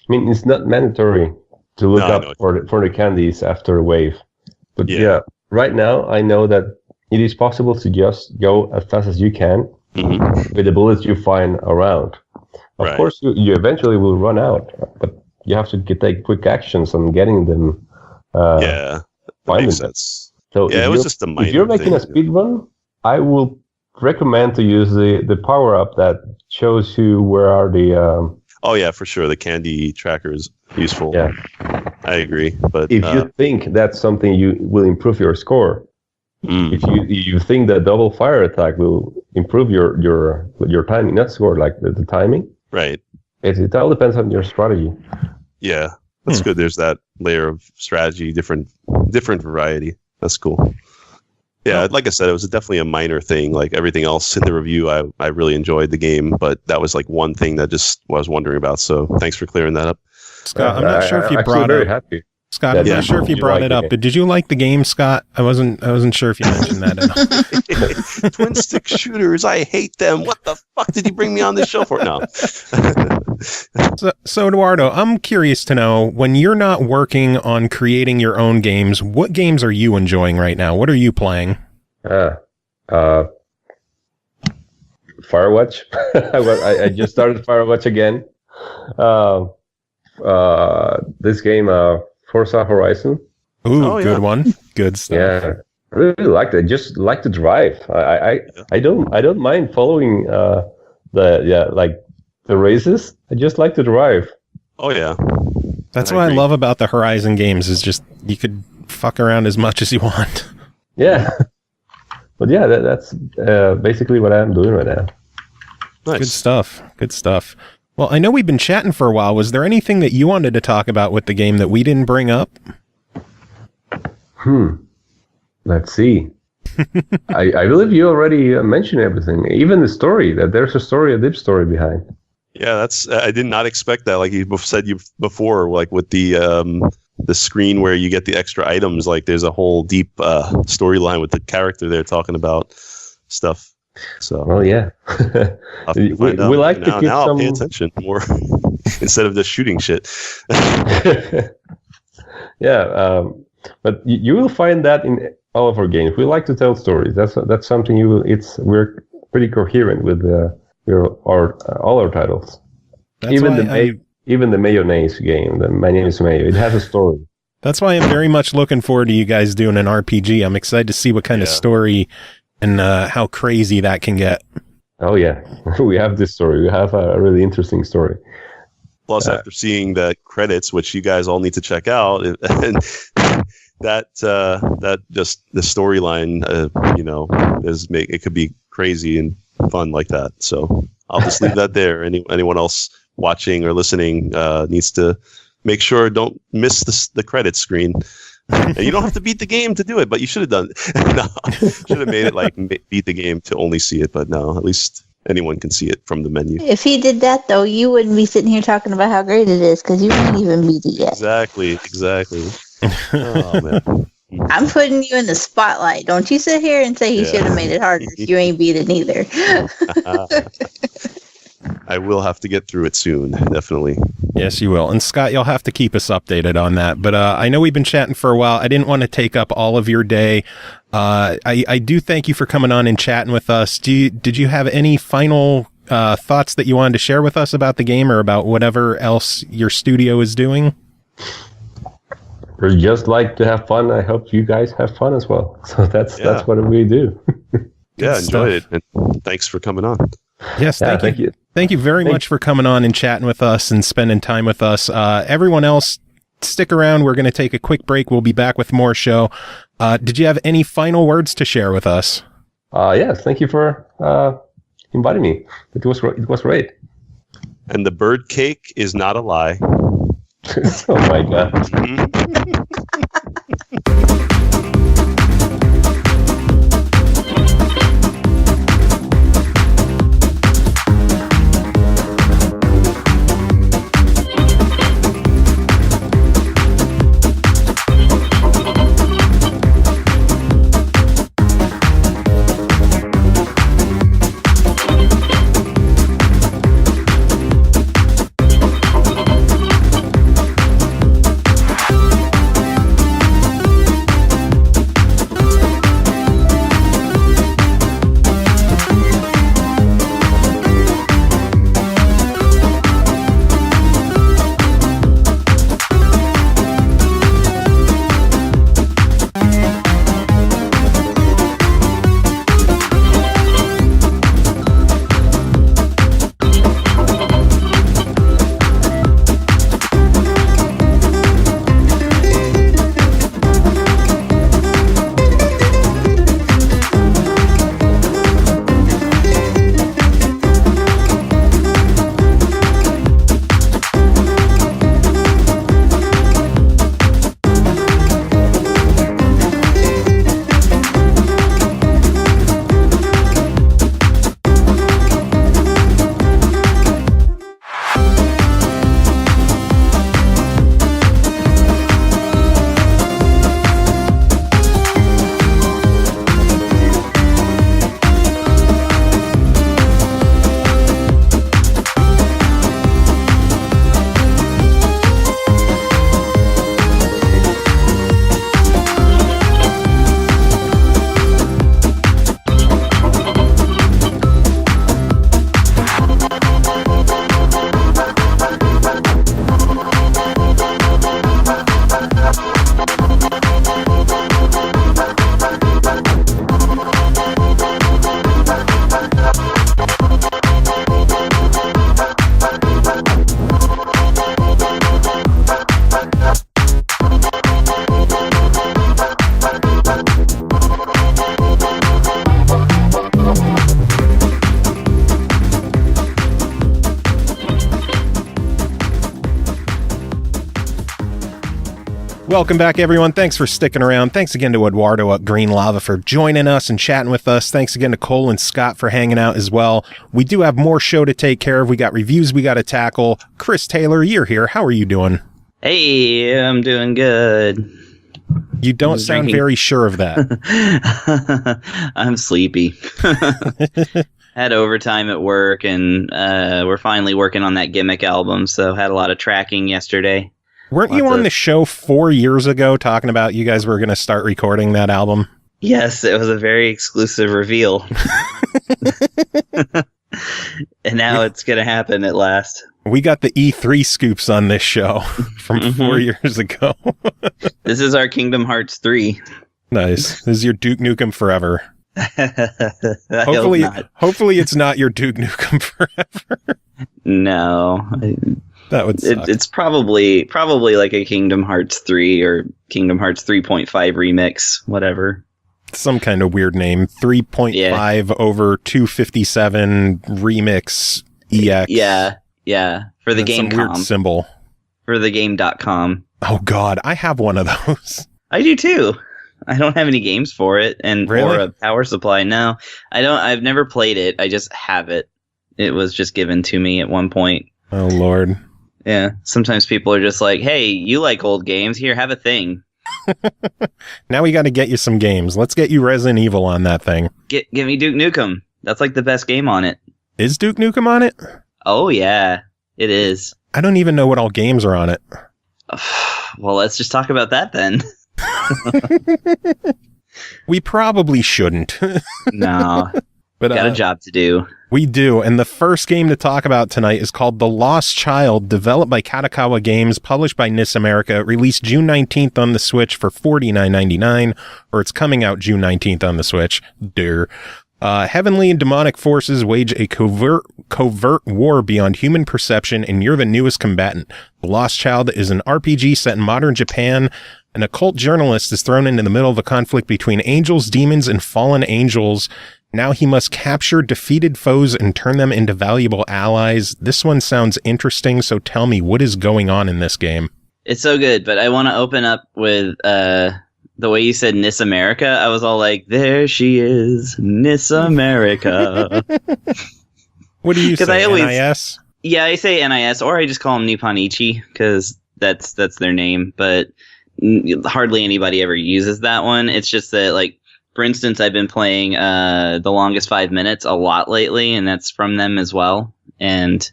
It's not mandatory to look up for the candies after a wave. But right now I know that it is possible to just go as fast as you can with the bullets you find around. Of course, you eventually will run out, but you have to take quick actions on getting them. That makes sense. So it was just a minor if you're making a speed run, I will recommend to use the power up that shows you where are the. Oh yeah, for sure. The candy tracker is useful. Yeah, I agree. But if you think that's something you will improve your score, if you think that double fire attack will improve your timing, not score, the timing. Right. It all depends on your strategy. Yeah, that's good. There's that layer of strategy, different variety. That's cool. Yeah, like I said, it was definitely a minor thing. Like everything else in the review, I really enjoyed the game, but that was one thing that just was wondering about. So thanks for clearing that up. Scott, I'm not sure if you brought it up. Scott, I'm not sure if you brought it up, but did you like the game, Scott? I wasn't sure if you mentioned that. Twin stick shooters, I hate them. What the fuck did you bring me on this show for? No. So Eduardo, I'm curious to know, when you're not working on creating your own games, what games are you enjoying right now? What are you playing? Firewatch. I just started Firewatch again. This game, Forza Horizon. Ooh, good one. Good stuff. Yeah, I really liked it. Just like to drive. I don't mind following the races. I just like to drive. Oh yeah. That's what I love about the Horizon games, is just you could fuck around as much as you want. Yeah. But yeah, that's basically what I'm doing right now. Nice. Good stuff. Good stuff. Well, I know we've been chatting for a while. Was there anything that you wanted to talk about with the game that we didn't bring up? Let's see. I believe you already mentioned everything, even the story. That there's a deep story behind. Yeah, that's. I did not expect that. Like you said before, like with the screen where you get the extra items. Like there's a whole deep storyline with the character there talking about stuff. So, well, yeah, we like to keep I'll pay attention more instead of just shooting shit. Yeah, but you will find that in all of our games. We like to tell stories. That's something we're pretty coherent with all our titles. That's even the mayonnaise game. My name is Mayo. It has a story. That's why I'm very much looking forward to you guys doing an RPG. I'm excited to see what kind of story and how crazy that can get. Oh yeah, we have this story. We have a really interesting story. Plus, after seeing the credits, which you guys all need to check out, and that just the storyline, it could be crazy and fun like that. So I'll just leave that there. Anyone else watching or listening needs to make sure don't miss the credits screen. And you don't have to beat the game to do it, but you should have done it. No, should have made it like beat the game to only see it, but no, at least anyone can see it from the menu. If he did that, though, you wouldn't be sitting here talking about how great it is because you ain't even beat it yet. Exactly. Oh, man. I'm putting you in the spotlight. Don't you sit here and say he should have made it harder. You ain't beat it either. I will have to get through it soon, definitely. Yes, you will. And Scott, you'll have to keep us updated on that. But I know we've been chatting for a while. I didn't want to take up all of your day. I do thank you for coming on and chatting with us. Did you have any final thoughts that you wanted to share with us about the game or about whatever else your studio is doing? We just like to have fun. I hope you guys have fun as well. So that's what we do. Yeah, enjoyed it. And thanks for coming on. Yes, thank you. Thank you very much for coming on and chatting with us and spending time with us. Everyone else, stick around. We're going to take a quick break. We'll be back with more show. Did you have any final words to share with us? Yes, thank you for inviting me. It was great. And the bird cake is not a lie. Oh my God. Welcome back, everyone. Thanks for sticking around. Thanks again to Eduardo at Green Lava for joining us and chatting with us. Thanks again to Cole and Scott for hanging out as well. We do have more show to take care of. We got reviews we got to tackle. Chris Taylor, you're here. How are you doing? Hey, I'm doing good. You don't sound very sure of that. I'm sleepy. Had overtime at work, and we're finally working on that gimmick album, so had a lot of tracking yesterday. Weren't you on the show 4 years ago talking about you guys were going to start recording that album? Yes, it was a very exclusive reveal. And now it's going to happen at last. We got the E3 scoops on this show from 4 years ago. This is our Kingdom Hearts 3. Nice. This is your Duke Nukem Forever. Hopefully it's not your Duke Nukem Forever. No. That would suck. It's probably like a Kingdom Hearts 3 or Kingdom Hearts 3.5 remix, whatever. Some kind of weird name. 3.5 over 257 remix EX. Yeah. For the game. Some weird symbol. For the game.com. Oh God, I have one of those. I do too. I don't have any games for it or a power supply. No, I don't. I've never played it. I just have it. It was just given to me at one point. Oh Lord. Yeah. Sometimes people are just like, "Hey, you like old games? Here, have a thing." Now we got to get you some games. Let's get you Resident Evil on that thing. Get me Duke Nukem. That's like the best game on it. Is Duke Nukem on it? Oh yeah, it is. I don't even know what all games are on it. Well, let's just talk about that then. We probably shouldn't. No. But got a job to do. We do, and the first game to talk about tonight is called The Lost Child, developed by Kadokawa Games, published by NIS America, released June 19th on the Switch for $49.99, or it's coming out June 19th on the Switch. Heavenly and demonic forces wage a covert war beyond human perception, and you're the newest combatant. The Lost Child is an RPG set in modern Japan. An occult journalist is thrown into the middle of a conflict between angels, demons, and fallen angels. Now he must capture defeated foes and turn them into valuable allies. This one sounds interesting, so tell me, what is going on in this game? It's so good, but I want to open up with the way you said NIS America. I was all like, there she is, NIS America. What do you say, NIS? Yeah, I say NIS, or I just call them Nipponichi, because that's their name, but hardly anybody ever uses that one. It's just that, like, for instance, I've been playing The Longest 5 Minutes a lot lately, and that's from them as well. And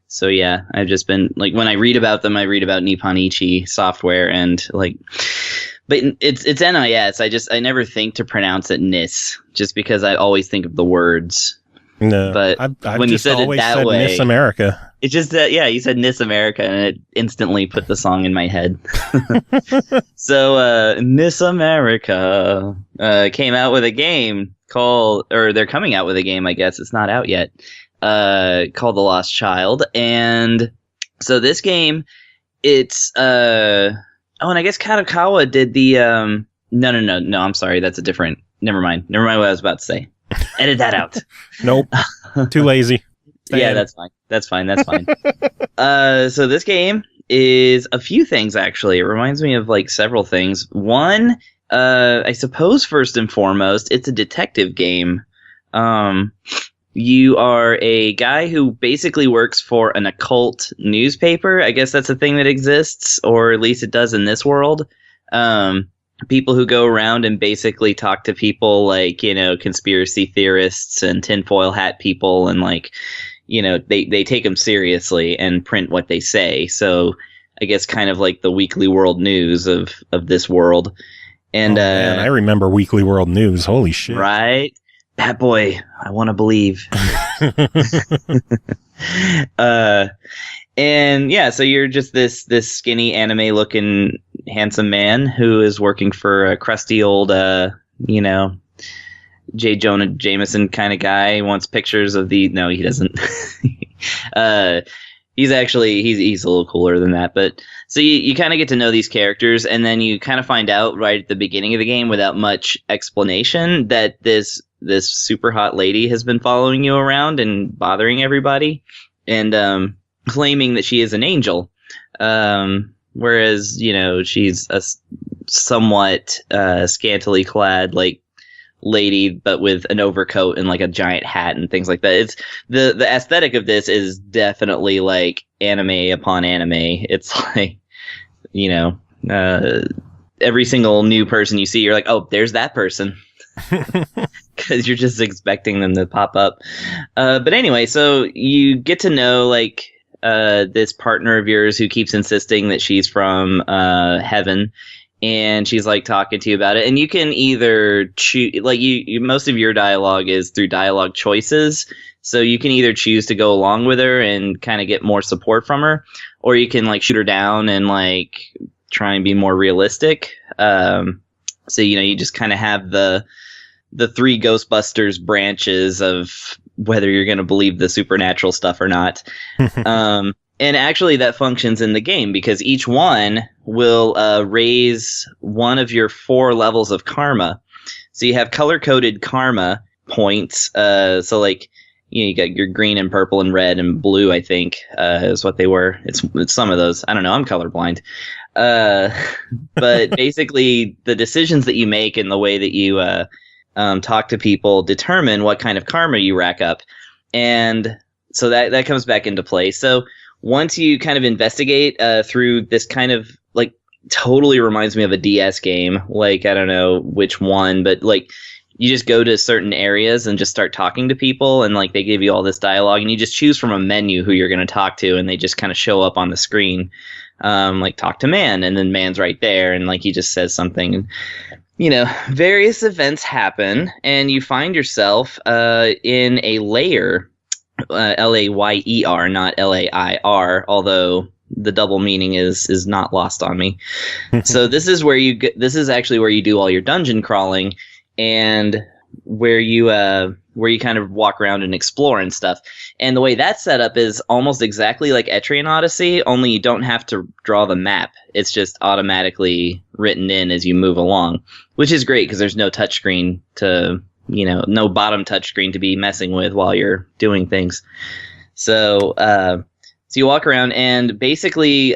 so, yeah, I've just been, like, when I read about them, I read about Nipponichi software, and, like, but it's NIS. I never think to pronounce it NIS, just because I always think of the words. No, but I've when you said it that way, NIS America. It's just that, yeah, you said NIS America, and it instantly put the song in my head. So, NIS America came out with a game they're coming out with a game, I guess. It's not out yet, called The Lost Child. And so this game, it's, and I guess Kadokawa did the, no, I'm sorry, that's a different, never mind what I was about to say. Edit that out. Nope. Too lazy. Yeah, that's fine. So this game is a few things, actually. It reminds me of, like, several things. One, I suppose first and foremost, it's a detective game. You are a guy who basically works for an occult newspaper. I guess that's a thing that exists, or at least it does in this world. People who go around and basically talk to people like, you know, conspiracy theorists and tinfoil hat people, and, like, you know, they take them seriously and print what they say. So I guess kind of like the Weekly World News of this world. And man, I remember Weekly World News. Holy shit. Right? That boy, I want to believe. And yeah, so you're just this skinny anime looking handsome man who is working for a crusty old, you know, J. Jonah Jameson kind of guy. He wants pictures of no, he doesn't. He's a little cooler than that. But so you kind of get to know these characters, and then you kind of find out right at the beginning of the game, without much explanation, that this super hot lady has been following you around and bothering everybody, and claiming that she is an angel. whereas, you know, she's a somewhat scantily clad, like, lady, but with an overcoat and like a giant hat and things like that. It's the aesthetic of this is definitely like anime upon anime. It's like, you know, every single new person you see, you're like, oh, there's that person. Because you're just expecting them to pop up. But anyway, so you get to know like this partner of yours who keeps insisting that she's from heaven. And she's like talking to you about it, and you can either choose, like you most of your dialogue is through dialogue choices. So you can either choose to go along with her and kind of get more support from her, or you can like shoot her down and like try and be more realistic. So, you know, you just kind of have the three Ghostbusters branches of whether you're going to believe the supernatural stuff or not. And actually that functions in the game because each one will raise one of your 4 levels of karma. So you have color-coded karma points. So like, you know, you got your green and purple and red and blue, I think, is what they were. It's some of those. I don't know. I'm colorblind. But basically the decisions that you make and the way that you talk to people determine what kind of karma you rack up. And so that comes back into play. So once you kind of investigate through this kind of like totally reminds me of a DS game, like I don't know which one, but like you just go to certain areas and just start talking to people, and like they give you all this dialogue, and you just choose from a menu who you're going to talk to, and they just kind of show up on the screen, like talk to man, and then man's right there, and like he just says something, and you know, various events happen, and you find yourself in a layer. Layer, not lair, although the double meaning is not lost on me. So this is where this is actually where you do all your dungeon crawling, and where you kind of walk around and explore and stuff. And the way that's set up is almost exactly like Etrian Odyssey, only you don't have to draw the map. It's just automatically written in as you move along, which is great because there's no touchscreen to, you know, no bottom touchscreen to be messing with while you're doing things. So you walk around, and basically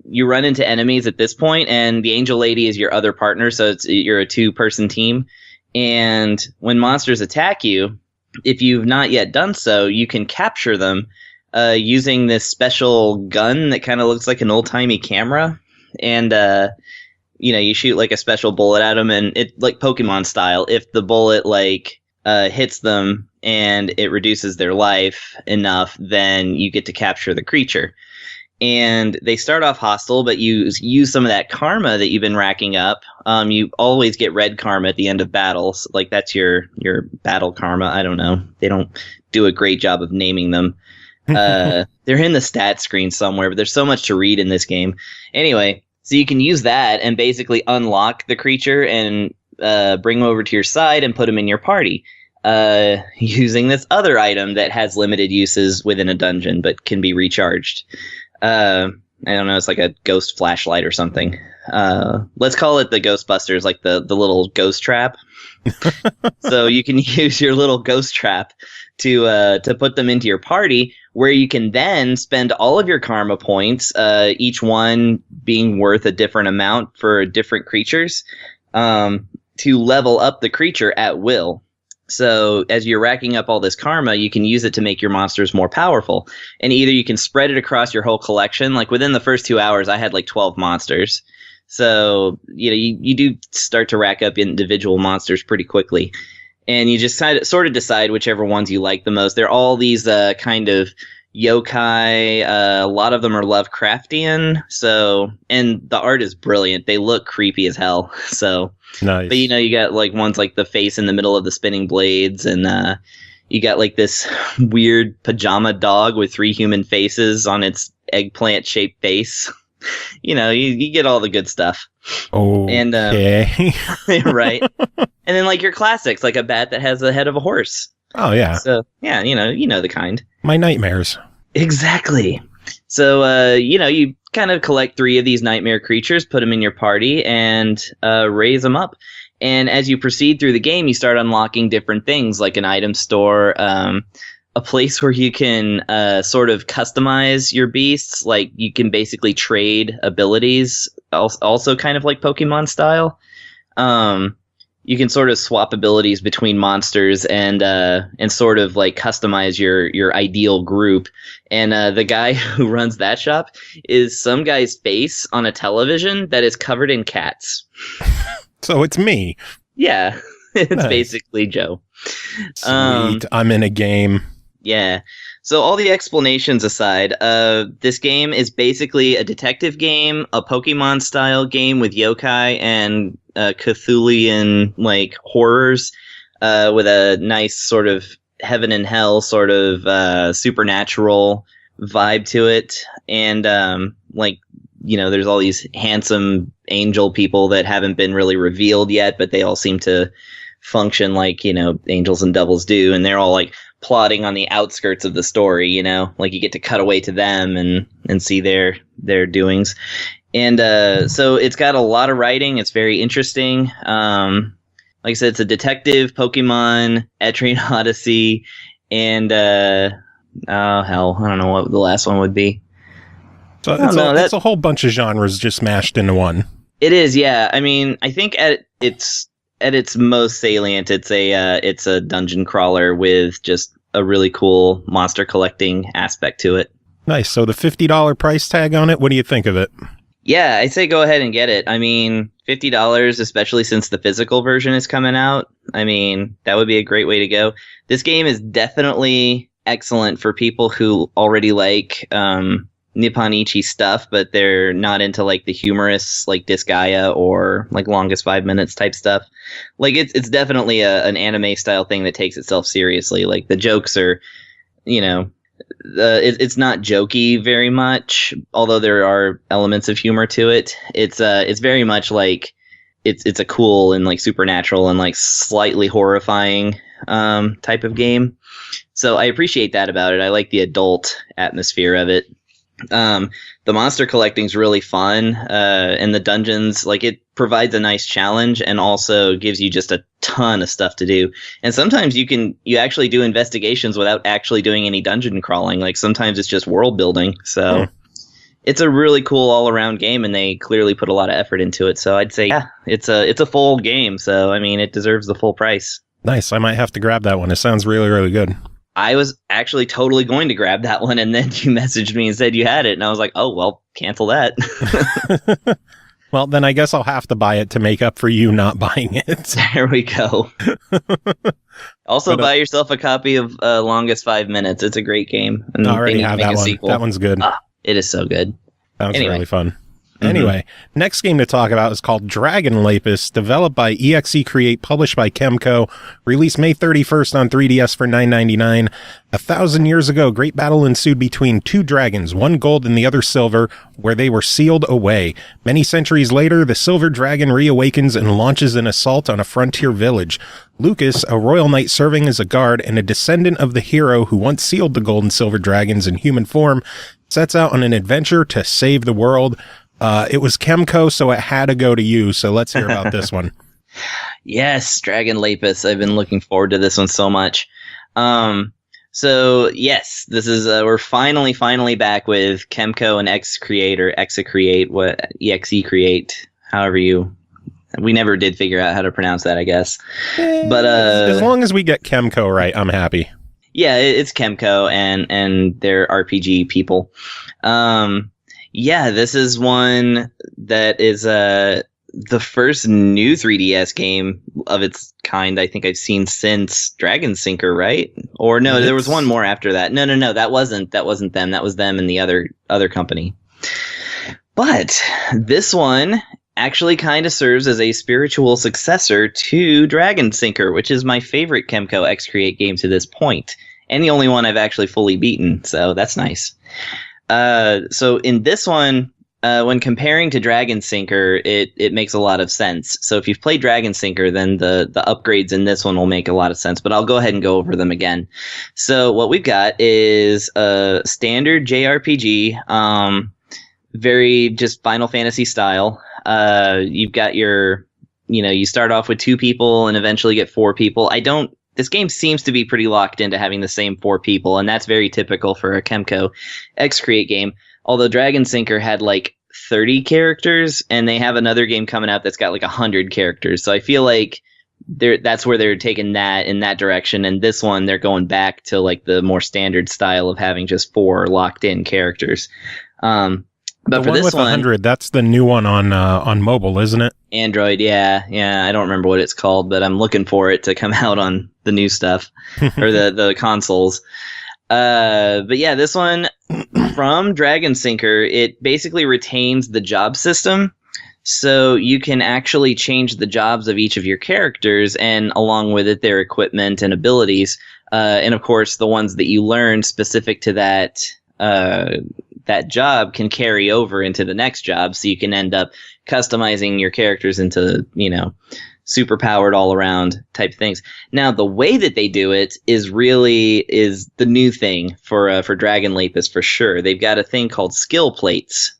you run into enemies at this point, and the Angel Lady is your other partner, so you're a 2-person team. And when monsters attack you, if you've not yet done so, you can capture them using this special gun that kind of looks like an old-timey camera. And you know, you shoot like a special bullet at them, and it like Pokemon style. If the bullet like hits them and it reduces their life enough, then you get to capture the creature. And they start off hostile, but you use some of that karma that you've been racking up. You always get red karma at the end of battles. Like that's your battle karma. I don't know. They don't do a great job of naming them. They're in the stat screen somewhere, but there's so much to read in this game. Anyway. So you can use that and basically unlock the creature and bring them over to your side and put them in your party using this other item that has limited uses within a dungeon but can be recharged. I don't know, it's like a ghost flashlight or something. Let's call it the Ghostbusters, like the little ghost trap. So you can use your little ghost trap to put them into your party, where you can then spend all of your karma points, each one being worth a different amount for different creatures, to level up the creature at will. So as you're racking up all this karma, you can use it to make your monsters more powerful. And either you can spread it across your whole collection. Like within the first 2 hours, I had like 12 monsters. So, you know, you do start to rack up individual monsters pretty quickly. And you just sort of decide whichever ones you like the most. They're all these kind of yokai. A lot of them are Lovecraftian. So, and the art is brilliant. They look creepy as hell. So, nice. But you know, you got like ones like the face in the middle of the spinning blades, and you got like this weird pajama dog with 3 human faces on its eggplant-shaped face. You know, you get all the good stuff. Oh, and right. And then like your classics, like a bat that has the head of a horse. Oh yeah. So yeah, you know the kind. My nightmares. Exactly. So you know, you kind of collect 3 of these nightmare creatures, put them in your party, and raise them up. And as you proceed through the game, you start unlocking different things, like an item store, a place where you can sort of customize your beasts. Like you can basically trade abilities, also kind of like Pokemon style. You can sort of swap abilities between monsters and sort of like customize your ideal group. And the guy who runs that shop is some guy's face on a television that is covered in cats. So it's me. Yeah, it's nice. Basically Joe. Sweet, I'm in a game. Yeah. So all the explanations aside, this game is basically a detective game, a Pokemon-style game with yokai and Cthulhian like horrors, with a nice sort of heaven and hell sort of supernatural vibe to it, and there's all these handsome angel people that haven't been really revealed yet, but they all seem to function like angels and devils do, and they're all like plotting on the outskirts of the story, like you get to cut away to them and see their doings. And so it's got a lot of writing. It's very interesting. Like I said, it's a detective, Pokemon, Etrian Odyssey, and oh hell, I don't know what the last one would be. So it's a whole bunch of genres just mashed into one. It is, yeah. I mean, I think at its most salient, it's a dungeon crawler with just a really cool monster collecting aspect to it. Nice. So the $50 price tag on it, what do you think of it? Yeah, I say go ahead and get it. I mean, $50, especially since the physical version is coming out. I mean, that would be a great way to go. This game is definitely excellent for people who already like Nippon Ichi stuff, but they're not into like the humorous like Disgaea or like Longest 5 Minutes type stuff. Like it's definitely an anime style thing that takes itself seriously. Like the jokes are, it's not jokey very much, although there are elements of humor to it. It's very much like it's a cool and like supernatural and like slightly horrifying type of game. So I appreciate that about it. I like the adult atmosphere of it. The monster collecting is really fun, and the dungeons, like it provides a nice challenge and also gives you just a ton of stuff to do. And sometimes you actually do investigations without actually doing any dungeon crawling. Like sometimes it's just world building. So it's a really cool all around game, and they clearly put a lot of effort into it. So I'd say, yeah, it's a full game. So I mean, it deserves the full price. Nice. I might have to grab that one. It sounds really, really good. I was actually totally going to grab that one, and then you messaged me and said you had it, and I was like, oh, well, cancel that. Well, then I guess I'll have to buy it to make up for you not buying it. There we go. Also, buy yourself a copy of Longest 5 Minutes. It's a great game. And I already have that one. Sequel. That one's good. It is so good. Sounds really fun. Anyway, next game to talk about is called Dragon Lapis, developed by EXE Create, published by KEMCO, released May 31st on 3DS for $9.99. 1,000 years ago, great battle ensued between two dragons, one gold and the other silver, where they were sealed away. Many centuries later, the silver dragon reawakens and launches an assault on a frontier village. Lucas, a royal knight serving as a guard and a descendant of the hero who once sealed the gold and silver dragons in human form, sets out on an adventure to save the world. It was KEMCO, so it had to go to you. So let's hear about this one. Yes, Dragon Lapis. I've been looking forward to this one so much. So yes, this is we're finally back with KEMCO and EXE Create, or EXE Create, EXE Create, however we never did figure out how to pronounce that, I guess. But as long as we get KEMCO right, I'm happy. Yeah, it's KEMCO and they're RPG people. Yeah, this is one that is the first new 3DS game of its kind I think I've seen since Dragon Sinker, right? Or no, there was one more after that. No, that wasn't them. That was them and the other company. But this one actually kind of serves as a spiritual successor to Dragon Sinker, which is my favorite KEMCO EXE Create game to this point, and the only one I've actually fully beaten, so that's nice. So in this one, when comparing to Dragon Sinker, it makes a lot of sense. So if you've played Dragon Sinker, then the upgrades in this one will make a lot of sense, but I'll go ahead and go over them again. So what we've got is a standard JRPG, very just Final Fantasy style. You've got you start off with 2 people and eventually get 4 people. I don't this game seems to be pretty locked into having the same 4 people, and that's very typical for a KEMCO EXE Create game. Although Dragon Sinker had like 30 characters, and they have another game coming out that's got like 100 characters. So I feel like that's where they're taking that in that direction, and this one they're going back to like the more standard style of having just 4 locked in characters. But for this one, 100, that's the new one on mobile, isn't it? Android, yeah. I don't remember what it's called, but I'm looking for it to come out on the new stuff or the consoles. But yeah, this one from Dragon Sinker, it basically retains the job system. So you can actually change the jobs of each of your characters, and along with it, their equipment and abilities. And of course, the ones that you learn specific to that job can carry over into the next job. So you can end up customizing your characters into, super powered all around type things. Now, the way that they do it is the new thing for Dragon Lapis for sure. They've got a thing called skill plates.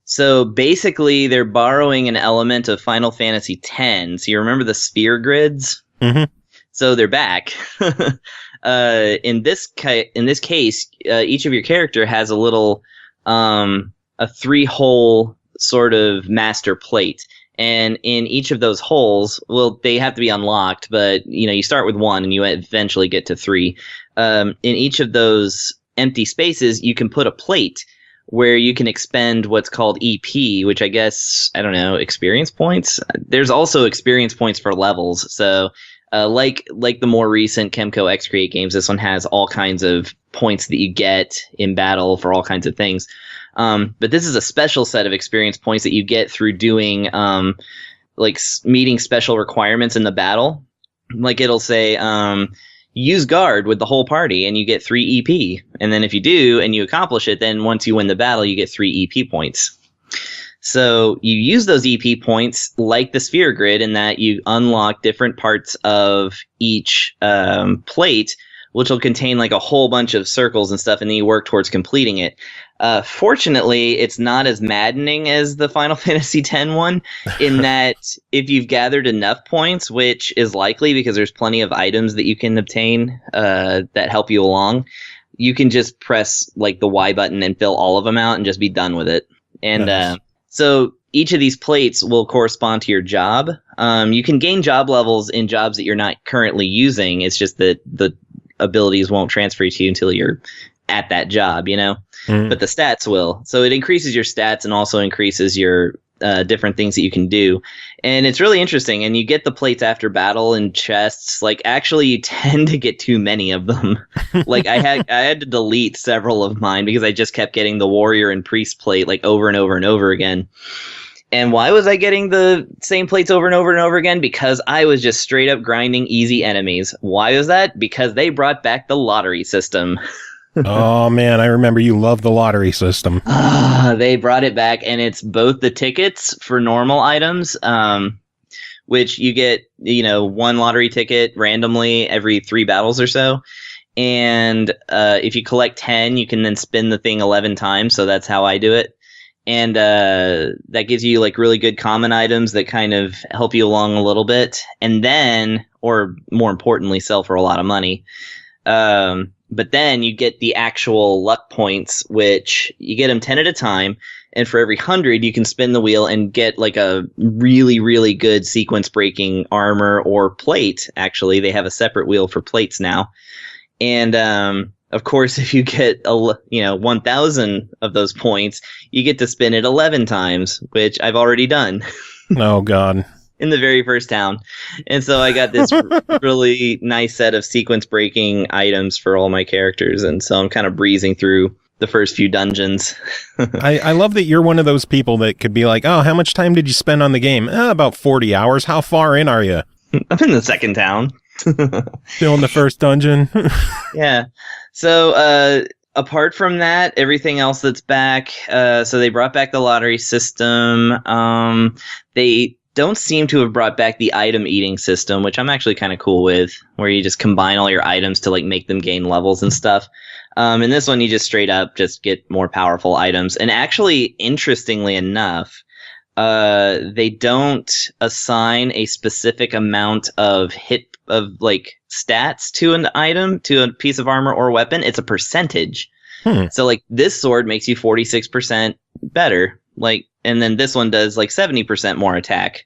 So basically, they're borrowing an element of Final Fantasy X. So you remember the sphere grids? Mm-hmm. So they're back. In this case, each of your character has a little a 3-hole sort of master plate. And in each of those holes, well, they have to be unlocked, but you start with 1 and you eventually get to 3. In each of those empty spaces, you can put a plate where you can expend what's called EP, which I guess, I don't know, experience points. There's also experience points for levels. So like the more recent KEMCO EXE Create games, this one has all kinds of points that you get in battle for all kinds of things. But this is a special set of experience points that you get through doing, meeting special requirements in the battle. Like it'll say, use guard with the whole party and you get 3 EP. And then if you do and you accomplish it, then once you win the battle, you get 3 EP points. So you use those EP points like the sphere grid in that you unlock different parts of each plate, which will contain like a whole bunch of circles and stuff, and then you work towards completing it. Fortunately, it's not as maddening as the Final Fantasy X one, in that if you've gathered enough points, which is likely because there's plenty of items that you can obtain that help you along, you can just press like the Y button and fill all of them out and just be done with it. And nice. So each of these plates will correspond to your job. You can gain job levels in jobs that you're not currently using. It's just that the abilities won't transfer to you until you're at that job, but the stats will. So it increases your stats and also increases your different things that you can do. And it's really interesting. And you get the plates after battle in chests. Like, actually, you tend to get too many of them. Like, I had to delete several of mine because I just kept getting the warrior and priest plate like over and over and over again. And why was I getting the same plates over and over and over again? Because I was just straight up grinding easy enemies. Why was that? Because they brought back the lottery system. Oh, man, I remember you loved the lottery system. They brought it back, and it's both the tickets for normal items, which you get, 1 lottery ticket randomly every 3 battles or so. And if you collect 10, you can then spin the thing 11 times, so that's how I do it. And that gives you like really good common items that kind of help you along a little bit. And then, or more importantly, sell for a lot of money. But then you get the actual luck points, which you get them 10 at a time. And for every 100, you can spin the wheel and get like a really, really good sequence breaking armor or plate. Actually, they have a separate wheel for plates now. And, of course, if you get 1,000 of those points, you get to spin it 11 times, which I've already done. Oh, God. In the very first town. And so I got this really nice set of sequence breaking items for all my characters. And so I'm kind of breezing through the first few dungeons. I love that you're one of those people that could be like, oh, how much time did you spend on the game? About 40 hours. How far in are you? I'm in the second town. Still in the first dungeon? Yeah. So, apart from that, everything else that's back, so they brought back the lottery system. They don't seem to have brought back the item eating system, which I'm actually kind of cool with, where you just combine all your items to like make them gain levels and stuff. In this one, you just straight up just get more powerful items. And actually, interestingly enough, they don't assign a specific amount of hit like stats to an item, to a piece of armor or weapon, it's a percentage. So like this sword makes you 46% better, like, and then this one does like 70% more attack,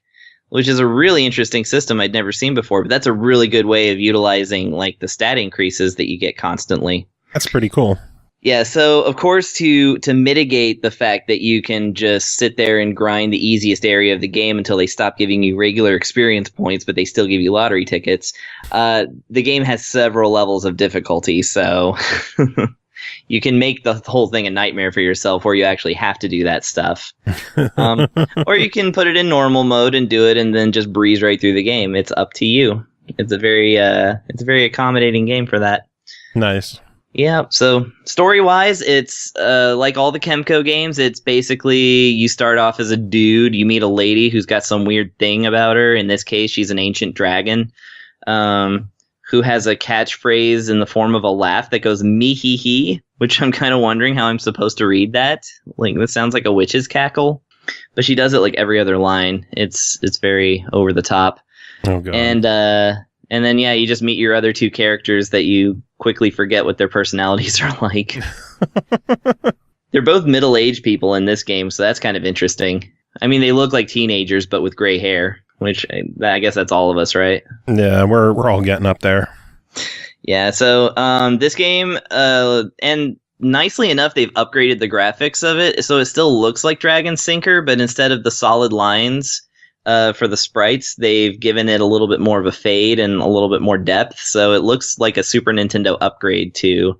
which is a really interesting system I'd never seen before. But that's a really good way of utilizing like the stat increases that you get constantly. That's pretty cool. Yeah, so of course to mitigate the fact that you can just sit there and grind the easiest area of the game until they stop giving you regular experience points, but they still give you lottery tickets, the game has several levels of difficulty, so you can make the whole thing a nightmare for yourself where you actually have to do that stuff. Or you can put it in normal mode and do it and then just breeze right through the game. It's up to you. It's a very accommodating game for that. Nice. Yeah, so story-wise, it's like all the KEMCO games. It's basically you start off as a dude, you meet a lady who's got some weird thing about her. In this case, she's an ancient dragon who has a catchphrase in the form of a laugh that goes me-hee-hee, which I'm kind of wondering how I'm supposed to read that. Like, this sounds like a witch's cackle, but she does it like every other line. It's very over the top. Oh, God. And then, yeah, you just meet your other two characters that you quickly forget what their personalities are like. They're both middle-aged people in this game, so that's kind of interesting. I mean, they look like teenagers, but with gray hair, which I guess that's all of us, right? Yeah, we're all getting up there. Yeah, so this game, and nicely enough, they've upgraded the graphics of it, so it still looks like Dragon Sinker, but instead of the solid lines for the sprites, they've given it a little bit more of a fade and a little bit more depth, so it looks like a Super Nintendo upgrade to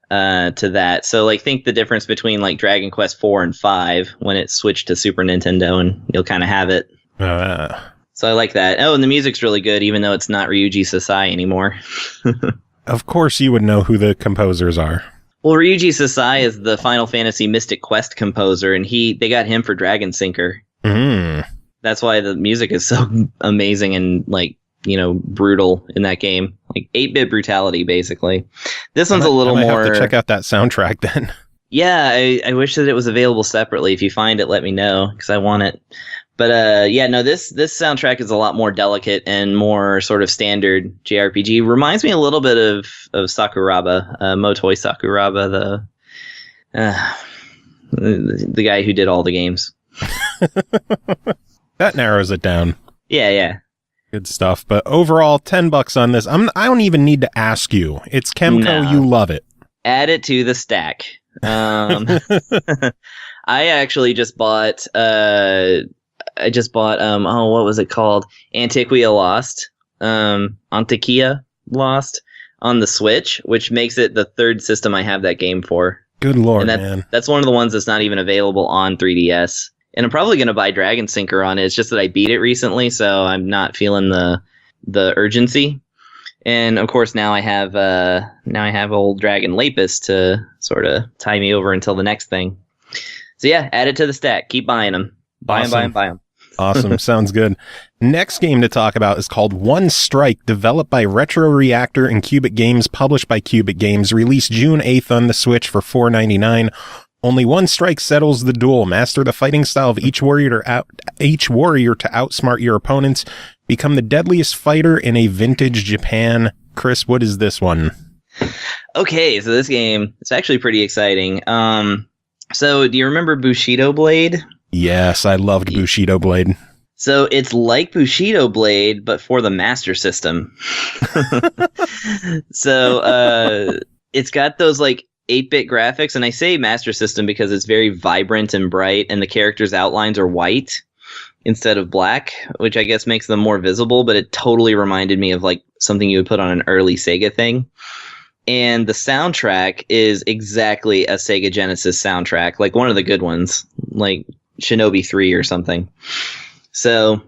that. So like think the difference between like Dragon Quest 4 and 5 when it switched to Super Nintendo, and you'll kind of have it. So I like that. Oh, and the music's really good, even though it's not Ryuji Sasai anymore. Of course you would know who the composers are. Well, Ryuji Sasai is the Final Fantasy Mystic Quest composer, and they got him for Dragon Sinker. That's why the music is so amazing and, like, you know, brutal in that game. Like 8-bit brutality, basically. This one's a little more... have to check out that soundtrack then. Yeah, I wish that it was available separately. If you find it, let me know, because I want it. But yeah, no, this soundtrack is a lot more delicate and more sort of standard JRPG. Reminds me a little bit of Sakuraba, Motoi Sakuraba, the guy who did all the games. That narrows it down. Yeah. Good stuff. But overall, $10 on this. I don't even need to ask you. It's KEMCO. No. You love it. Add it to the stack. I actually just bought. What was it called? Antiquia Lost. Antiquia Lost on the Switch, which makes it the third system I have that game for. Good Lord, man. That's one of the ones that's not even available on 3DS. And I'm probably going to buy Dragon Sinker on it. It's just that I beat it recently, so I'm not feeling the urgency. And of course, now I have old Dragon Lapis to sort of tie me over until the next thing. So yeah, add it to the stack. Keep buying them. Buy them. Awesome. Sounds good. Next game to talk about is called One Strike, developed by Retro Reactor and QubicGames, published by QubicGames, released June 8th on the Switch for $4.99. Only one strike settles the duel. Master the fighting style of each warrior to outsmart your opponents. Become the deadliest fighter in a vintage Japan. Chris, what is this one? Okay, so this game, it's actually pretty exciting. So do you remember Bushido Blade? Yes, I loved Bushido Blade. So it's like Bushido Blade, but for the Master System. So it's got those like 8-bit graphics, and I say Master System because it's very vibrant and bright, and the characters' outlines are white instead of black, which I guess makes them more visible, but it totally reminded me of like something you would put on an early Sega thing. And the soundtrack is exactly a Sega Genesis soundtrack, like one of the good ones, like Shinobi 3 or something. So,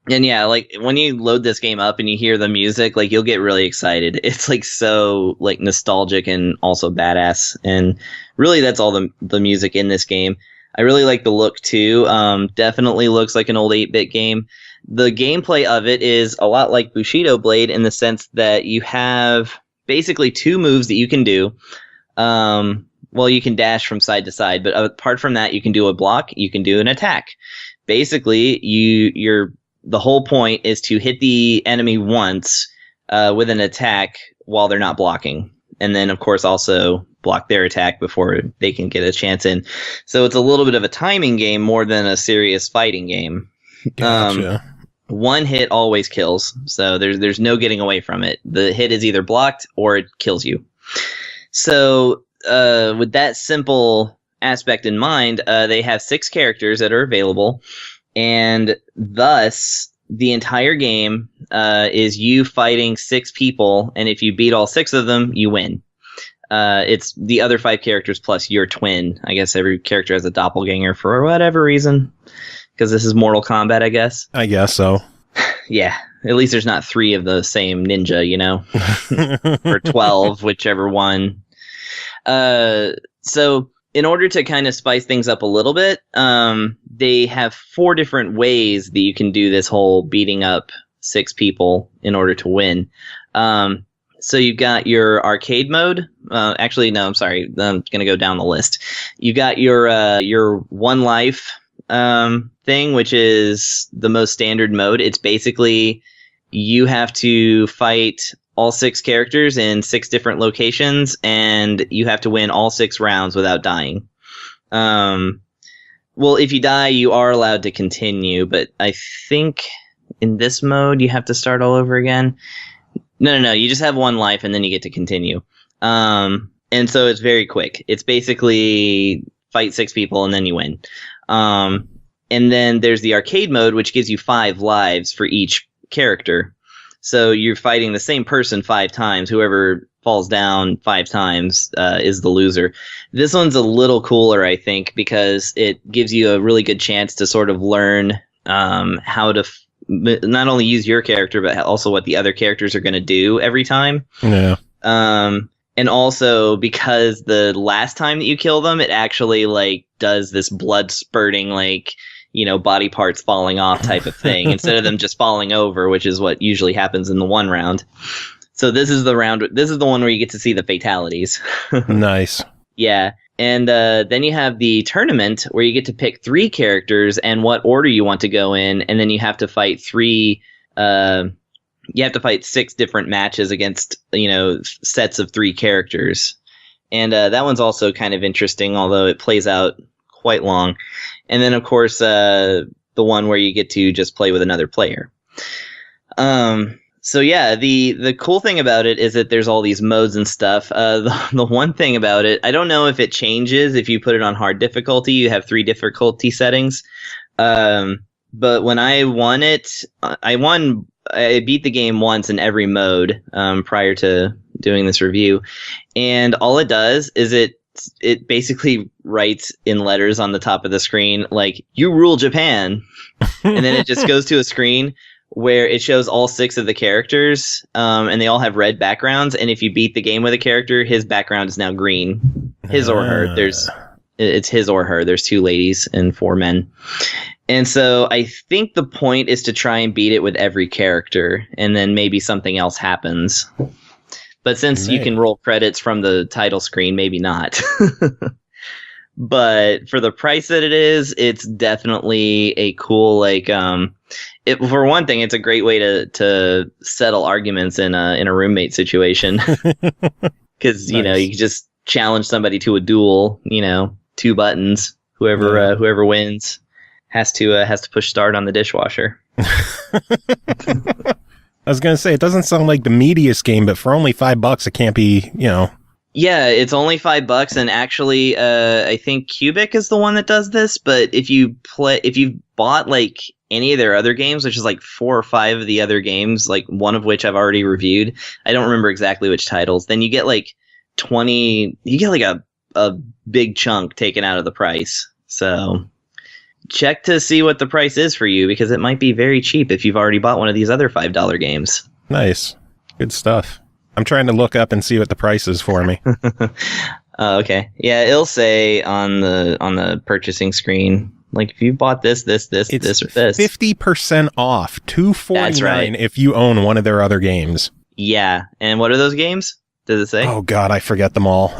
and yeah, like when you load this game up and you hear the music, like you'll get really excited. It's like so like nostalgic and also badass. And really that's all the music in this game. I really like the look too. Definitely looks like an old 8-bit game. The gameplay of it is a lot like Bushido Blade in the sense that you have basically two moves that you can do. Well, you can dash from side to side, but apart from that, you can do a block, you can do an attack. Basically, the whole point is to hit the enemy once, with an attack while they're not blocking. And then, of course, also block their attack before they can get a chance in. So it's a little bit of a timing game more than a serious fighting game. Gotcha. One hit always kills, so there's no getting away from it. The hit is either blocked or it kills you. So with that simple aspect in mind, they have 6 characters that are available, and thus the entire game is you fighting 6 people, and if you beat all 6 of them, you win. It's the other 5 characters plus your twin. I guess every character has a doppelganger for whatever reason. Because this is Mortal Kombat, I guess. I guess so. Yeah. At least there's not 3 of the same ninja, you know? Or 12, whichever one. So, in order to kind of spice things up a little bit, they have 4 different ways that you can do this whole beating up 6 people in order to win. So you've got your arcade mode. Actually, no, I'm sorry. I'm going to go down the list. You've got your one life thing, which is the most standard mode. It's basically you have to fight all 6 characters in 6 different locations, and you have to win all 6 rounds without dying. Well, if you die, you are allowed to continue, but I think in this mode you have to start all over again. No. You just have 1 life, and then you get to continue. And so it's very quick. It's basically fight 6 people, and then you win. And then there's the arcade mode, which gives you 5 lives for each character. So you're fighting the same person 5 times. Whoever falls down 5 times is the loser. This one's a little cooler, I think, because it gives you a really good chance to sort of learn how to not only use your character, but also what the other characters are going to do every time. Yeah. And also because the last time that you kill them, it actually like does this blood spurting, like, you know, body parts falling off type of thing instead of them just falling over, which is what usually happens in the one round. So this is the round. This is the one where you get to see the fatalities. Nice. Yeah. And then you have the tournament where you get to pick 3 characters and what order you want to go in. And then you have to fight 6 different matches against, you know, sets of 3 characters. And that one's also kind of interesting, although it plays out quite long. And then, of course, the one where you get to just play with another player. So yeah, the cool thing about it is that there's all these modes and stuff. The one thing about it, I don't know if it changes if you put it on hard difficulty. You have 3 difficulty settings. But when I won it, I beat the game once in every mode prior to doing this review. And all it does is it basically writes in letters on the top of the screen, like, "You rule Japan." And then it just goes to a screen where it shows all 6 of the characters, and they all have red backgrounds. And if you beat the game with a character, his background is now green. His or her. It's his or her. There's 2 ladies and 4 men. And so I think the point is to try and beat it with every character, and then maybe something else happens. But since you can roll credits from the title screen, maybe not. But for the price that it is, it's definitely a cool, like, for one thing, it's a great way to settle arguments in a roommate situation. Because, you know, you can just challenge somebody to a duel, you know, 2 buttons. Whoever wins has to push start on the dishwasher. I was going to say, it doesn't sound like the meatiest game, but for only $5, it can't be, you know. Yeah, it's only $5, and actually, I think Cubic is the one that does this. But if you've bought like any of their other games, which is like 4 or 5 of the other games, like one of which I've already reviewed, I don't remember exactly which titles. Then you get like 20. You get like a big chunk taken out of the price. So check to see what the price is for you, because it might be very cheap if you've already bought one of these other $5 games. Nice. Good stuff. I'm trying to look up and see what the price is for me. Okay. Yeah, it'll say on the purchasing screen, like, if you bought this, or this. 50% off. $249 right. If you own one of their other games. Yeah. And what are those games? Does it say? Oh, God, I forget them all.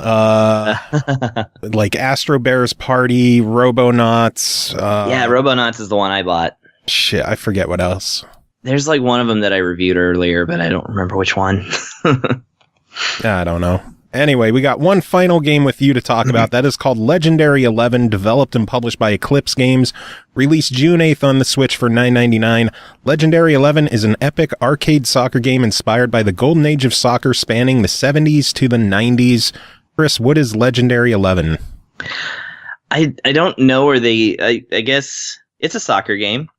Like Astro Bears Party, Robonauts. Yeah, Robonauts is the one I bought. Shit, I forget what else. There's like one of them that I reviewed earlier, but I don't remember which one. I don't know. Anyway, we got one final game with you to talk about. That is called Legendary 11, developed and published by Eclipse Games, released June 8th on the Switch for $9.99. Legendary 11 is an epic arcade soccer game inspired by the golden age of soccer spanning the 70s to the 90s. Chris, what is Legendary 11? I don't know where they... I guess it's a soccer game.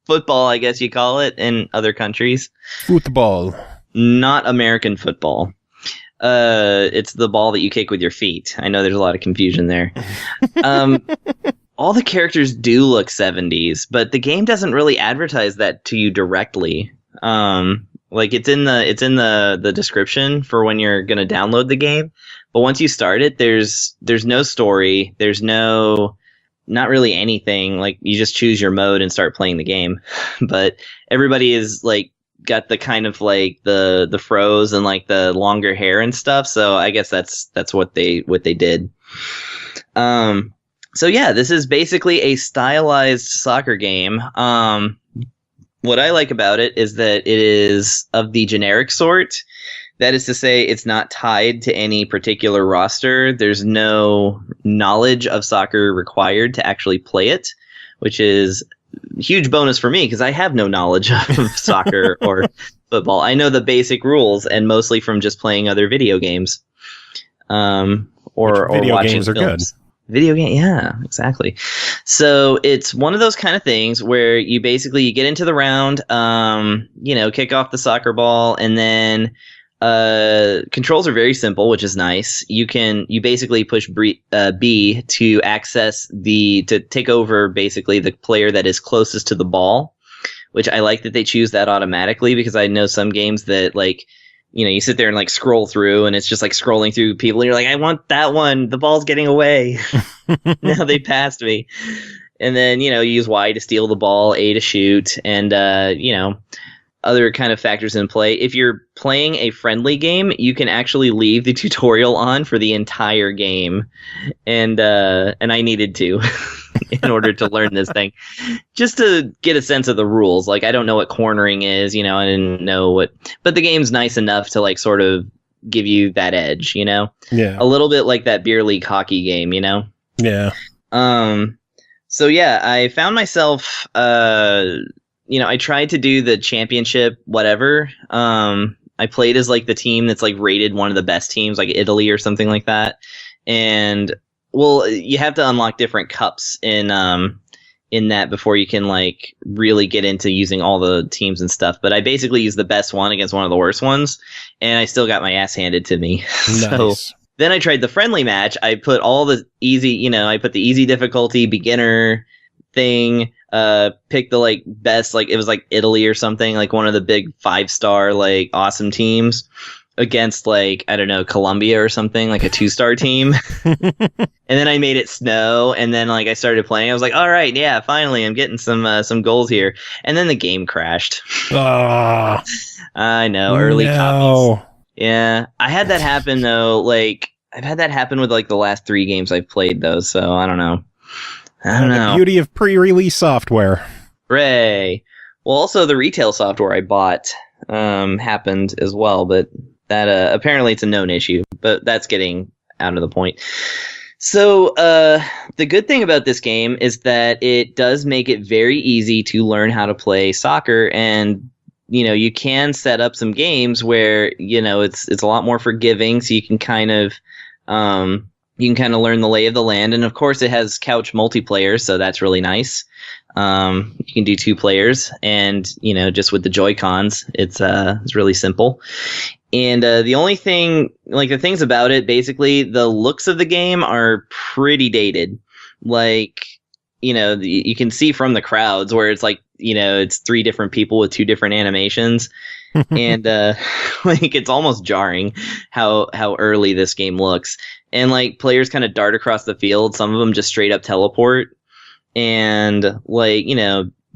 Football, I guess you call it in other countries. Football. Not American football. It's the ball that you kick with your feet. I know there's a lot of confusion there. All the characters do look 70s, but the game doesn't really advertise that to you directly. Like it's in the description for when you're going to download the game, but once you start it, there's no story. There's not really anything. Like you just choose your mode and start playing the game. But everybody is like got the kind of like the froze and like the longer hair and stuff. So I guess that's what they did. So yeah, this is basically a stylized soccer game. What I like about it is that it is of the generic sort. That is to say, it's not tied to any particular roster. There's no knowledge of soccer required to actually play it, which is huge bonus for me because I have no knowledge of soccer or football. I know the basic rules and mostly from just playing other video games, or video watching games are films. good. Video game, yeah, exactly. So it's one of those kind of things where you basically get into the round, kick off the soccer ball, and then controls are very simple, which is nice. You basically push B to access to take over basically the player that is closest to the ball, which I like that they choose that automatically because I know some games that like, you sit there and like scroll through and it's just like scrolling through people and you're like, I want that one. The ball's getting away. Now they passed me. And then, you use Y to steal the ball, A to shoot, and, other kind of factors in play. If you're playing a friendly game, you can actually leave the tutorial on for the entire game. And I needed to in order to learn this thing, just to get a sense of the rules. Like, I don't know what cornering is, I didn't know but the game's nice enough to like sort of give you that edge, Yeah. A little bit like that beer league hockey game, Yeah. So yeah, I found myself, I tried to do the championship, whatever. I played as like the team that's like rated one of the best teams, like Italy or something like that. And well, you have to unlock different cups in that before you can like really get into using all the teams and stuff. But I basically used the best one against one of the worst ones, and I still got my ass handed to me. Nice. So then I tried the friendly match. I put all the easy, I put the easy difficulty, beginner thing. Pick the like best, like it was like Italy or something, like one of the big 5-star like awesome teams against like, I don't know, Colombia or something, like a 2-star team. And then I made it snow, and then like I started playing. I was like, all right, yeah, finally I'm getting some goals here. And then the game crashed. Oh, I know, early copies. Yeah, I had that happen though. Like I've had that happen with like the last 3 games I've played though, so I don't know. The beauty of pre-release software. Hooray. Well, also the retail software I bought happened as well, but that apparently it's a known issue, but that's getting out of the point. So the good thing about this game is that it does make it very easy to learn how to play soccer, and you can set up some games where it's a lot more forgiving, so you can kind of learn the lay of the land. And of course it has couch multiplayer, so that's really nice. You can do 2 players, and just with the Joy-Cons, it's really simple. And the only thing, like the things about it, basically the looks of the game are pretty dated. Like, you can see from the crowds where it's like, it's 3 different people with 2 different animations. And like it's almost jarring how early this game looks. And like players kind of dart across the field. Some of them just straight up teleport. And like,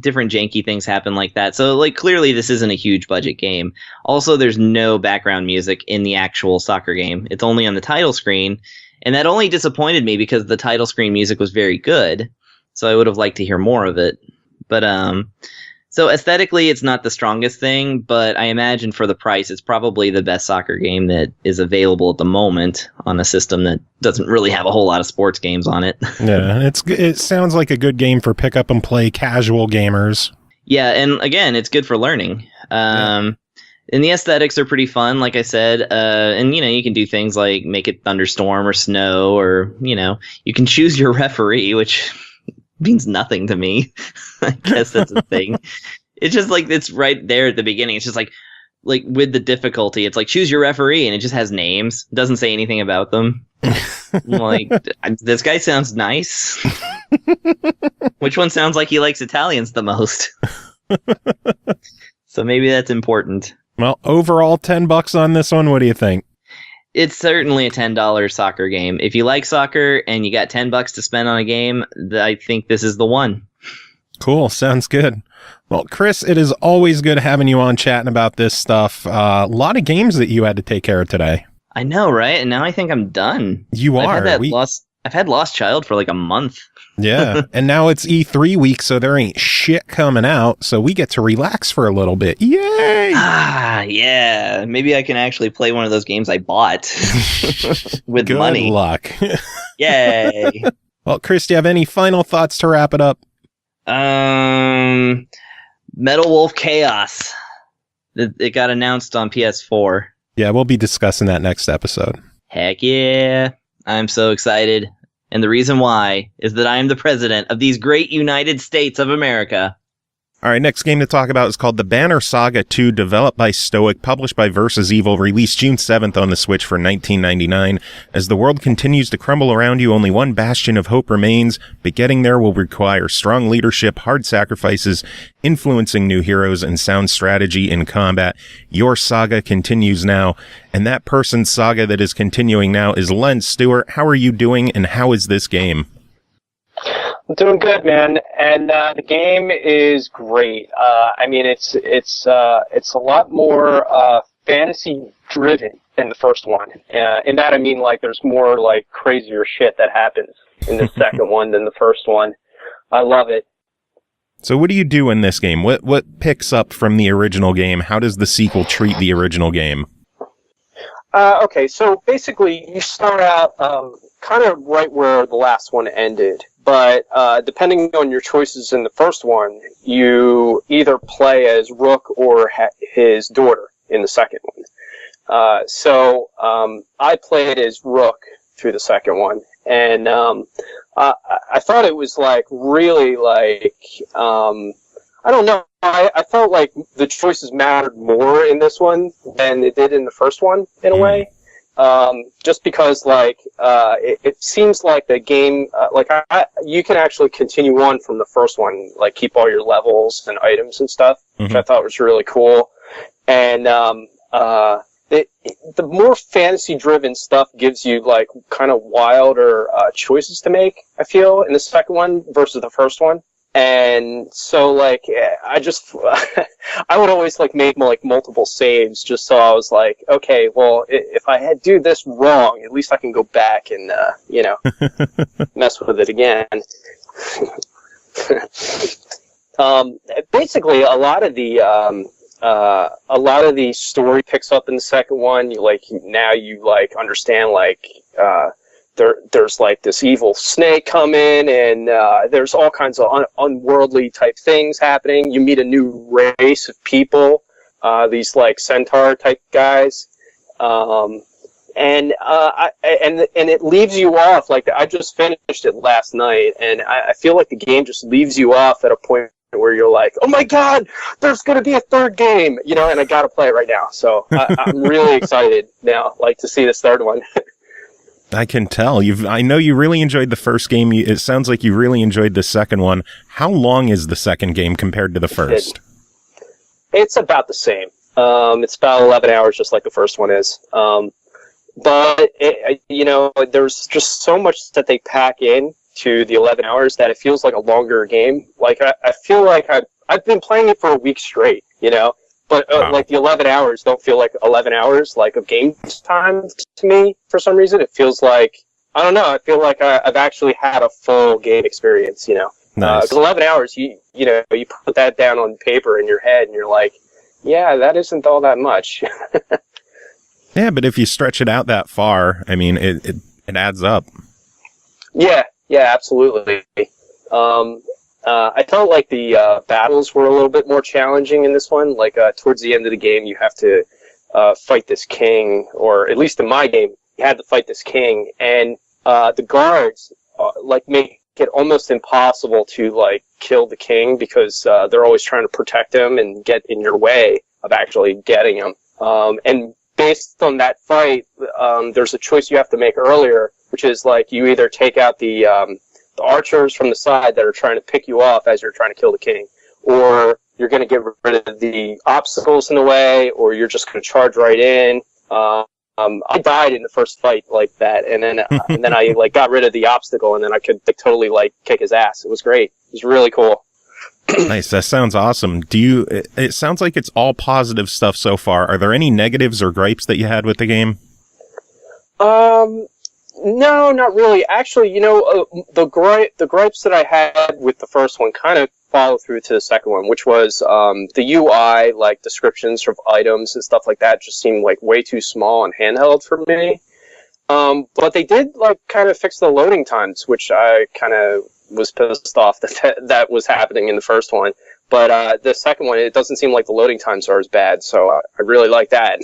different janky things happen like that. So like clearly this isn't a huge budget game. Also, there's no background music in the actual soccer game. It's only on the title screen. And that only disappointed me because the title screen music was very good. So I would have liked to hear more of it. But so aesthetically, it's not the strongest thing, but I imagine for the price, it's probably the best soccer game that is available at the moment on a system that doesn't really have a whole lot of sports games on it. Yeah, it sounds like a good game for pick up and play casual gamers. Yeah, and again, it's good for learning. And the aesthetics are pretty fun, like I said. And, you can do things like make it thunderstorm or snow, or, you can choose your referee, which means nothing to me. I guess that's a thing. It's just like, it's right there at the beginning. It's just like with the difficulty, it's like choose your referee, and it just has names. It doesn't say anything about them. I'm like, this guy sounds nice. Which one sounds like he likes Italians the most? So maybe that's important. Well, overall, $10 on this one. What do you think? It's certainly a $10 soccer game. If you like soccer and you got $10 to spend on a game, I think this is the one. Cool. Sounds good. Well, Chris, it is always good having you on chatting about this stuff. A lot of games that you had to take care of today. I know, right? And now I think I'm done. You are. I've had Lost Child for like a month. Yeah. And now it's E3 week, so there ain't shit coming out. So we get to relax for a little bit. Yay! Yeah. Maybe I can actually play one of those games I bought with good money. Good luck. Yay. Well, Chris, do you have any final thoughts to wrap it up? Metal Wolf Chaos. It got announced on PS4. Yeah, we'll be discussing that next episode. Heck yeah. I'm so excited. And the reason why is that I am the president of these great United States of America. All right, next game to talk about is called the Banner Saga 2, developed by Stoic, published by Versus Evil, released June 7th on the Switch for $19.99. As the world continues to crumble around you, only one bastion of hope remains, but getting there will require strong leadership, hard sacrifices, influencing new heroes, and sound strategy in combat. Your saga continues now, and that person's saga that is continuing now is Len Stuart. How are you doing, and how is this game? I'm doing good, man, and the game is great. I mean, it's a lot more fantasy driven than the first one. In that, I mean, like, there's more like crazier shit that happens in the second one than the first one. I love it. So, what do you do in this game? What picks up from the original game? How does the sequel treat the original game? Okay, so basically, you start out kind of right where the last one ended. But depending on your choices in the first one, you either play as Rook or his daughter in the second one. So I played as Rook through the second one, and I thought it was like really like I don't know. I felt like the choices mattered more in this one than it did in the first one in a way. Just because, like, it seems like the game, you can actually continue on from the first one, like, keep all your levels and items and stuff, which I thought was really cool. And, the more fantasy-driven stuff gives you, like, kind of wilder, choices to make, I feel, in the second one versus the first one. And so, like, I just, I would always, like, make, like, multiple saves just so I was like, okay, well, if I do this wrong, at least I can go back and, mess with it again. Basically, a lot of the story picks up in the second one. You understand, like, there's like this evil snake coming, and there's all kinds of unworldly type things happening. You meet a new race of people, these like centaur type guys, and it leaves you off. Like, I just finished it last night, and I feel like the game just leaves you off at a point where you're like, oh my god, there's going to be a third game, and I got to play it right now. So I'm really excited now, like, to see this third one. I can tell. I know you really enjoyed the first game. It sounds like you really enjoyed the second one. How long is the second game compared to the first? It's about the same. It's about 11 hours, just like the first one is. But there's just so much that they pack in to the 11 hours that it feels like a longer game. Like, I feel like I've been playing it for a week straight, But wow. Like, the 11 hours don't feel like 11 hours like of game time to me for some reason. It feels like, I don't know, I feel like I've actually had a full game experience, Because 11 hours, you put that down on paper in your head, and you're like, yeah, that isn't all that much. Yeah, but if you stretch it out that far, I mean, it adds up. Yeah, absolutely. I felt like the battles were a little bit more challenging in this one. Like, towards the end of the game, you have to fight this king, or at least in my game, you had to fight this king, and the guards, make it almost impossible to, kill the king, because they're always trying to protect him and get in your way of actually getting him. And based on that fight, there's a choice you have to make earlier, which is, you either take out the archers from the side that are trying to pick you off as you're trying to kill the king, or you're going to get rid of the obstacles in the way, or you're just going to charge right in. I died in the first fight like that, and then I got rid of the obstacle, and then I could totally kick his ass. It was great. It was really cool. Nice. That sounds awesome. It sounds like it's all positive stuff so far. Are there any negatives or gripes that you had with the game? No, not really. Actually, the gripes that I had with the first one kind of follow through to the second one, which was the UI, descriptions of items and stuff like that, just seemed way too small and handheld for me. But they did kind of fix the loading times, which I kind of was pissed off that was happening in the first one. But the second one, it doesn't seem like the loading times are as bad, so I really like that.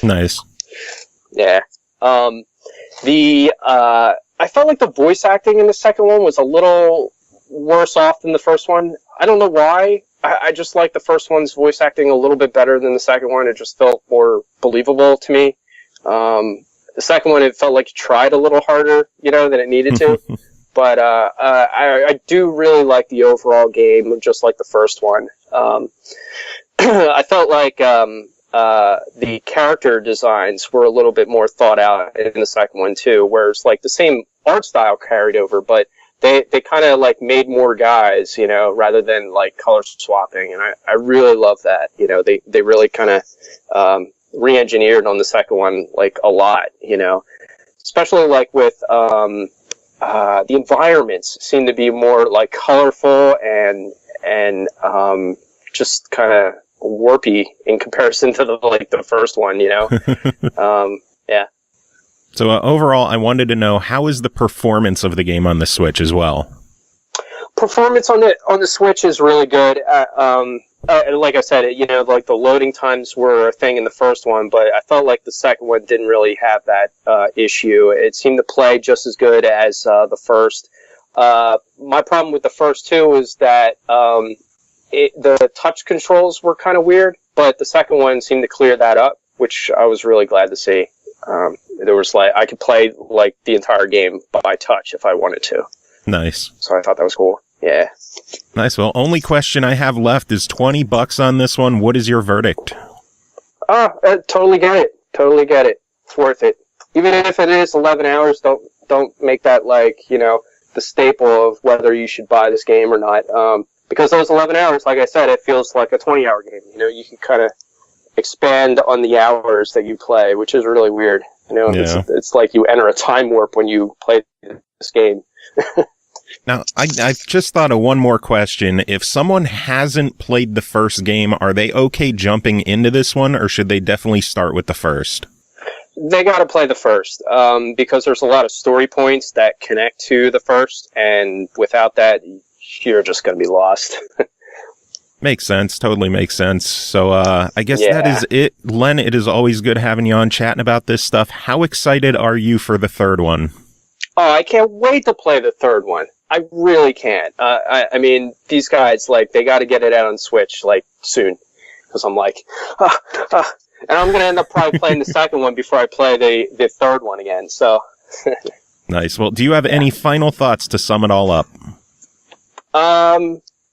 Nice. Yeah. I felt like the voice acting in the second one was a little worse off than the first one. I don't know why. I just like the first one's voice acting a little bit better than the second one. It just felt more believable to me. The second one, it felt like it tried a little harder, than it needed to. But I do really like the overall game, just like the first one. I felt like the character designs were a little bit more thought out in the second one too, whereas the same art style carried over, but they kind of made more guys, rather than color swapping, and I really love that. They really kind of re-engineered on the second one a lot, especially with the environments seem to be more colorful and just kind of warpy in comparison to the first one, yeah. So overall, I wanted to know, how is the performance of the game on the Switch as well? Performance on the Switch is really good. Like I said, the loading times were a thing in the first one, but I felt like the second one didn't really have that issue. It seemed to play just as good as the first. My problem with the first two is that the touch controls were kind of weird, but the second one seemed to clear that up, which I was really glad to see. There was I could play the entire game by touch if I wanted to. Nice. So I thought that was cool. Yeah. Nice. Well, only question I have left is $20 on this one. What is your verdict? Totally get it. Totally get it. It's worth it. Even if it is 11 hours, don't make that the staple of whether you should buy this game or not. Because those 11 hours, like I said, it feels like a 20-hour game. You can kind of expand on the hours that you play, which is really weird. Yeah. It's like you enter a time warp when you play this game. Now, I've just thought of one more question. If someone hasn't played the first game, are they okay jumping into this one, or should they definitely start with the first? They got to play the first, because there's a lot of story points that connect to the first, and without that, you're just going to be lost. Makes sense. Totally makes sense. So I guess that is it. Len, it is always good having you on chatting about this stuff. How excited are you for the third one? Oh, I can't wait to play the third one. I really can't. I mean, these guys, they got to get it out on Switch, soon. Because I'm and I'm going to end up probably playing the second one before I play the third one again, so. Nice. Well, do you have any final thoughts to sum it all up?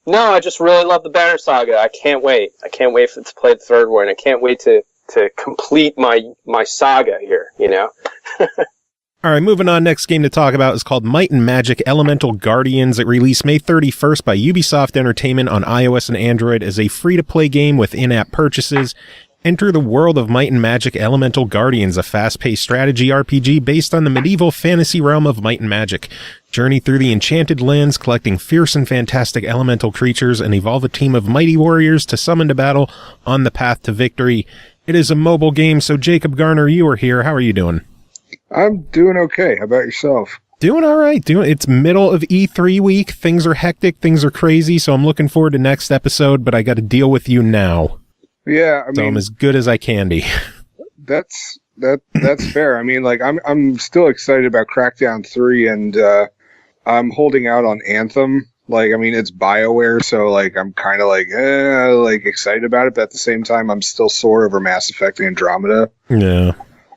No, I just really love the Banner Saga. I can't wait. I can't wait to play the third one. I can't wait to complete my saga here, All right, moving on. Next game to talk about is called Might and Magic Elemental Guardians. It released May 31st by Ubisoft Entertainment on iOS and Android as a free-to-play game with in-app purchases. Enter the world of Might and Magic Elemental Guardians, a fast-paced strategy RPG based on the medieval fantasy realm of Might and Magic. Journey through the enchanted lands, collecting fierce and fantastic elemental creatures, and evolve a team of mighty warriors to summon to battle on the path to victory. It is a mobile game, so Jacob Garner, you are here. How are you doing? I'm doing okay. How about yourself? Doing all right. It's middle of E3 week. Things are hectic. Things are crazy. So I'm looking forward to next episode, but I got to deal with you now. Yeah, so I'm as good as I can be. That's fair. I mean, like I'm still excited about Crackdown 3, and I'm holding out on Anthem. Like, I mean, it's BioWare, so like I'm kind of like excited about it, but at the same time, I'm still sore over Mass Effect Andromeda. Yeah.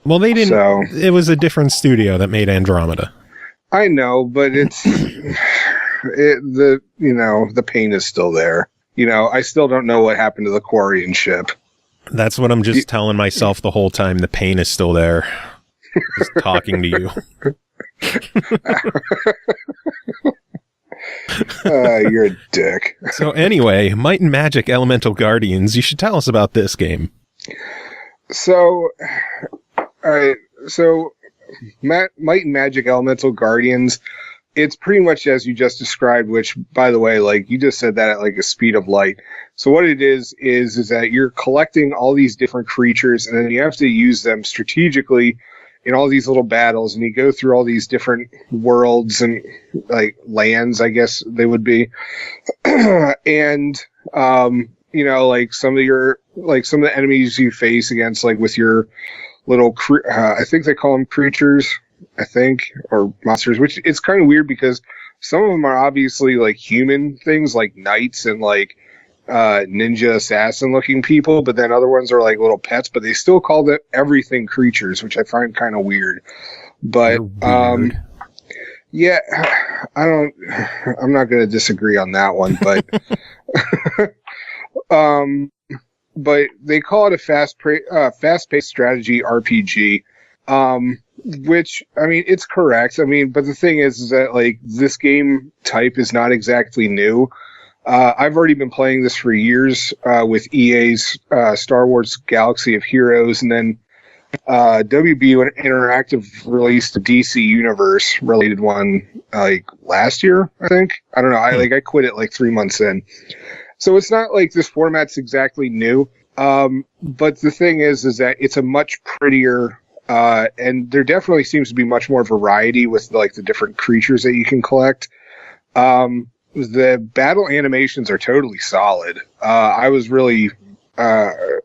Well, they didn't. So, it was a different studio that made Andromeda. I know, but the pain is still there. I still don't know what happened to the Quarian ship. That's what I'm just telling myself the whole time. The pain is still there. Just talking to you. You're a dick. So anyway, Might and Magic Elemental Guardians. You should tell us about this game. So, Might and Magic Elemental Guardians, it's pretty much as you just described, which, by the way, like you just said that at like a speed of light. So what it is that you're collecting all these different creatures, and then you have to use them strategically in all these little battles, and you go through all these different worlds and like lands, I guess they would be. And, like some of the enemies you face against, like with your little, I think they call them creatures, or monsters, which it's kind of weird because some of them are obviously like human things, like knights and like ninja assassin looking people, but then other ones are like little pets, but they still call them everything creatures, which I find kind of weird. But yeah, I'm not going to disagree on that one, but but they call it a fast-paced strategy RPG, which, I mean, it's correct. I mean, but the thing is that, like, this game type is not exactly new. I've already been playing this for years with EA's Star Wars Galaxy of Heroes, and then WB Interactive released a DC Universe related one like last year, I think. I don't know. I quit it like 3 months in. So it's not like this format's exactly new. But the thing is that it's a much prettier, and there definitely seems to be much more variety with like the different creatures that you can collect. The battle animations are totally solid. I was really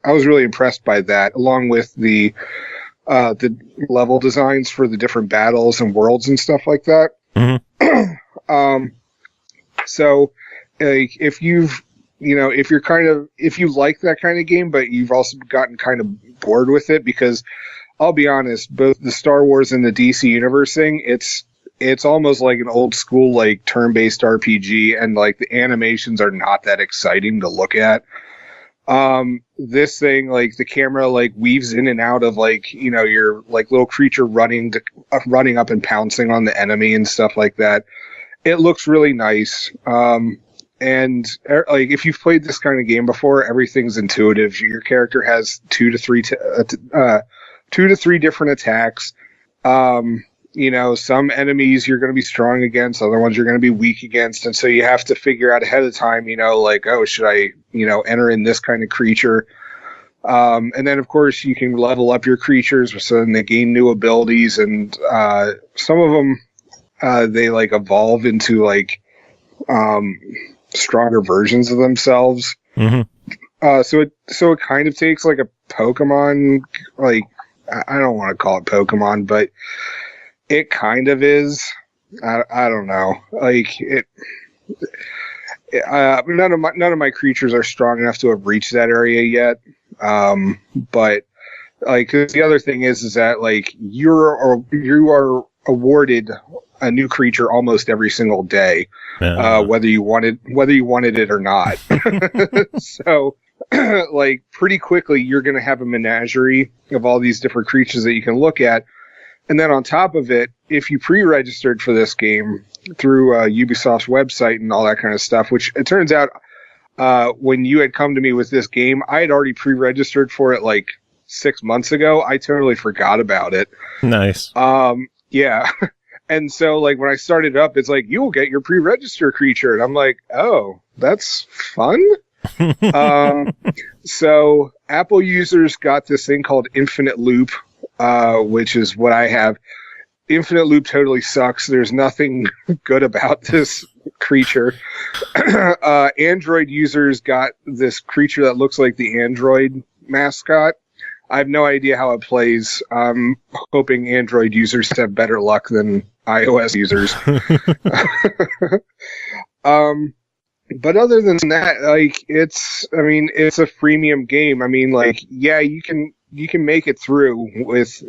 impressed by that, along with the level designs for the different battles and worlds and stuff like that. Mm-hmm. So, like, if you like that kind of game, but you've also gotten kind of bored with it, because I'll be honest, both the Star Wars and the DC Universe thing, it's almost like an old school, like, turn-based RPG, and like the animations are not that exciting to look at. This thing, like, the camera like weaves in and out of, like, your like little creature running up and pouncing on the enemy and stuff like that. It looks really nice. And like, if you've played this kind of game before, everything's intuitive. Your character has 2 to 3 different attacks. Some enemies you're going to be strong against, other ones you're going to be weak against, and so you have to figure out ahead of time, like, oh, should I, enter in this kind of creature? And then, of course, you can level up your creatures, so then they gain new abilities, and some of them they like evolve into like stronger versions of themselves. Mm-hmm. So it kind of takes like a Pokemon, like, I don't want to call it Pokemon, but it kind of is. I don't know. Like, none of my creatures are strong enough to have reached that area yet. But like, 'cause the other thing is that, like, you are awarded a new creature almost every single day, whether you wanted it or not. So, like, pretty quickly you're going to have a menagerie of all these different creatures that you can look at. And then on top of it, if you pre-registered for this game through Ubisoft's website and all that kind of stuff, which it turns out when you had come to me with this game, I had already pre-registered for it like 6 months ago. I totally forgot about it. Nice. Yeah. And so, like, when I started up, it's like, you will get your pre-register creature. And I'm like, oh, that's fun? So Apple users got this thing called Infinite Loop, which is what I have. Infinite Loop totally sucks. There's nothing good about this creature. Android users got this creature that looks like the Android mascot. I have no idea how it plays. I'm hoping Android users have better luck than iOS users. But other than that, like, it's a freemium game. I mean, like, yeah, you can make it through with,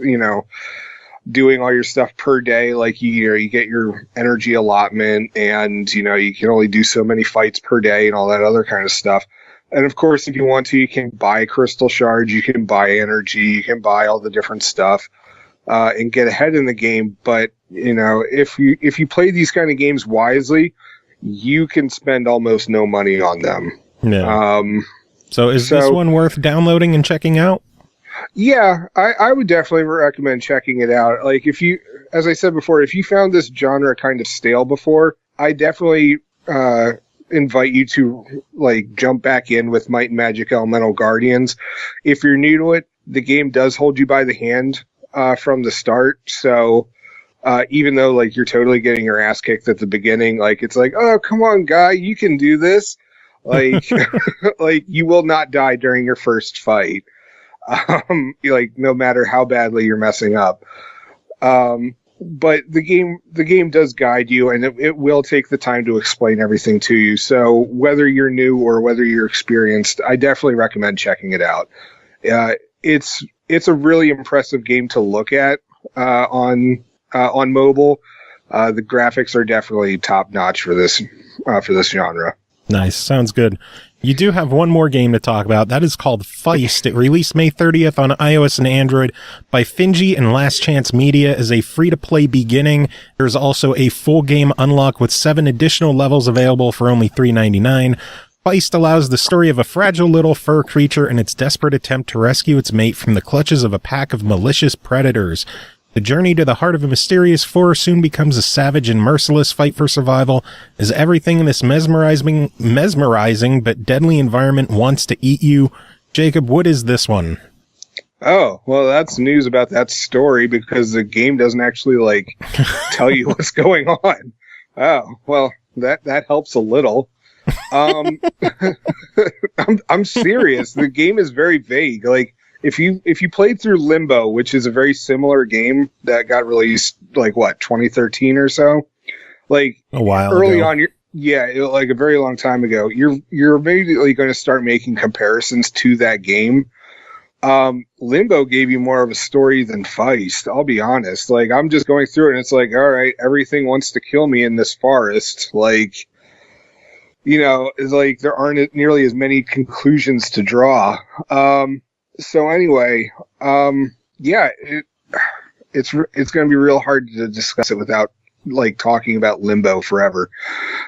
doing all your stuff per day. Like, you get your energy allotment, and, you can only do so many fights per day and all that other kind of stuff. And of course, if you want to, you can buy crystal shards, you can buy energy, you can buy all the different stuff, and get ahead in the game. But, if you play these kind of games wisely, you can spend almost no money on them. Yeah. So is this one worth downloading and checking out? Yeah, I would definitely recommend checking it out. Like, as I said before, if you found this genre kind of stale before, I definitely invite you to, like, jump back in with Might and Magic Elemental Guardians. If you're new to it, the game does hold you by the hand from the start. So even though, like, you're totally getting your ass kicked at the beginning, like, it's like, oh, come on, guy, you can do this. Like, like, you will not die during your first fight. Like, no matter how badly you're messing up. But the game does guide you, and it will take the time to explain everything to you. So whether you're new or whether you're experienced, I definitely recommend checking it out. It's a really impressive game to look at on mobile. The graphics are definitely top notch for this genre. Nice, sounds good. You do have one more game to talk about. That is called FEIST. It released May 30th on iOS and Android by Finji and Last Chance Media as a free-to-play beginning. There's also a full game unlock with 7 additional levels available for only $3.99. FEIST allows the story of a fragile little fur creature in its desperate attempt to rescue its mate from the clutches of a pack of malicious predators. The journey to the heart of a mysterious fur soon becomes a savage and merciless fight for survival, as everything in this mesmerizing but deadly environment wants to eat you. Jacob, what is this one? Oh, well, that's news about that story, because the game doesn't actually, like, tell you what's going on. Oh, well, that helps a little. I'm serious. The game is very vague. Like, if you played through Limbo, which is a very similar game that got released, like, what, 2013 or so, like, a while early ago. on, like a very long time ago, you're immediately going to start making comparisons to that game. Limbo gave you more of a story than FEIST, I'll be honest. Like, I'm just going through it, and it's like, all right, everything wants to kill me in this forest. Like, it's like there aren't nearly as many conclusions to draw. So anyway, yeah, it's going to be real hard to discuss it without, like, talking about Limbo forever.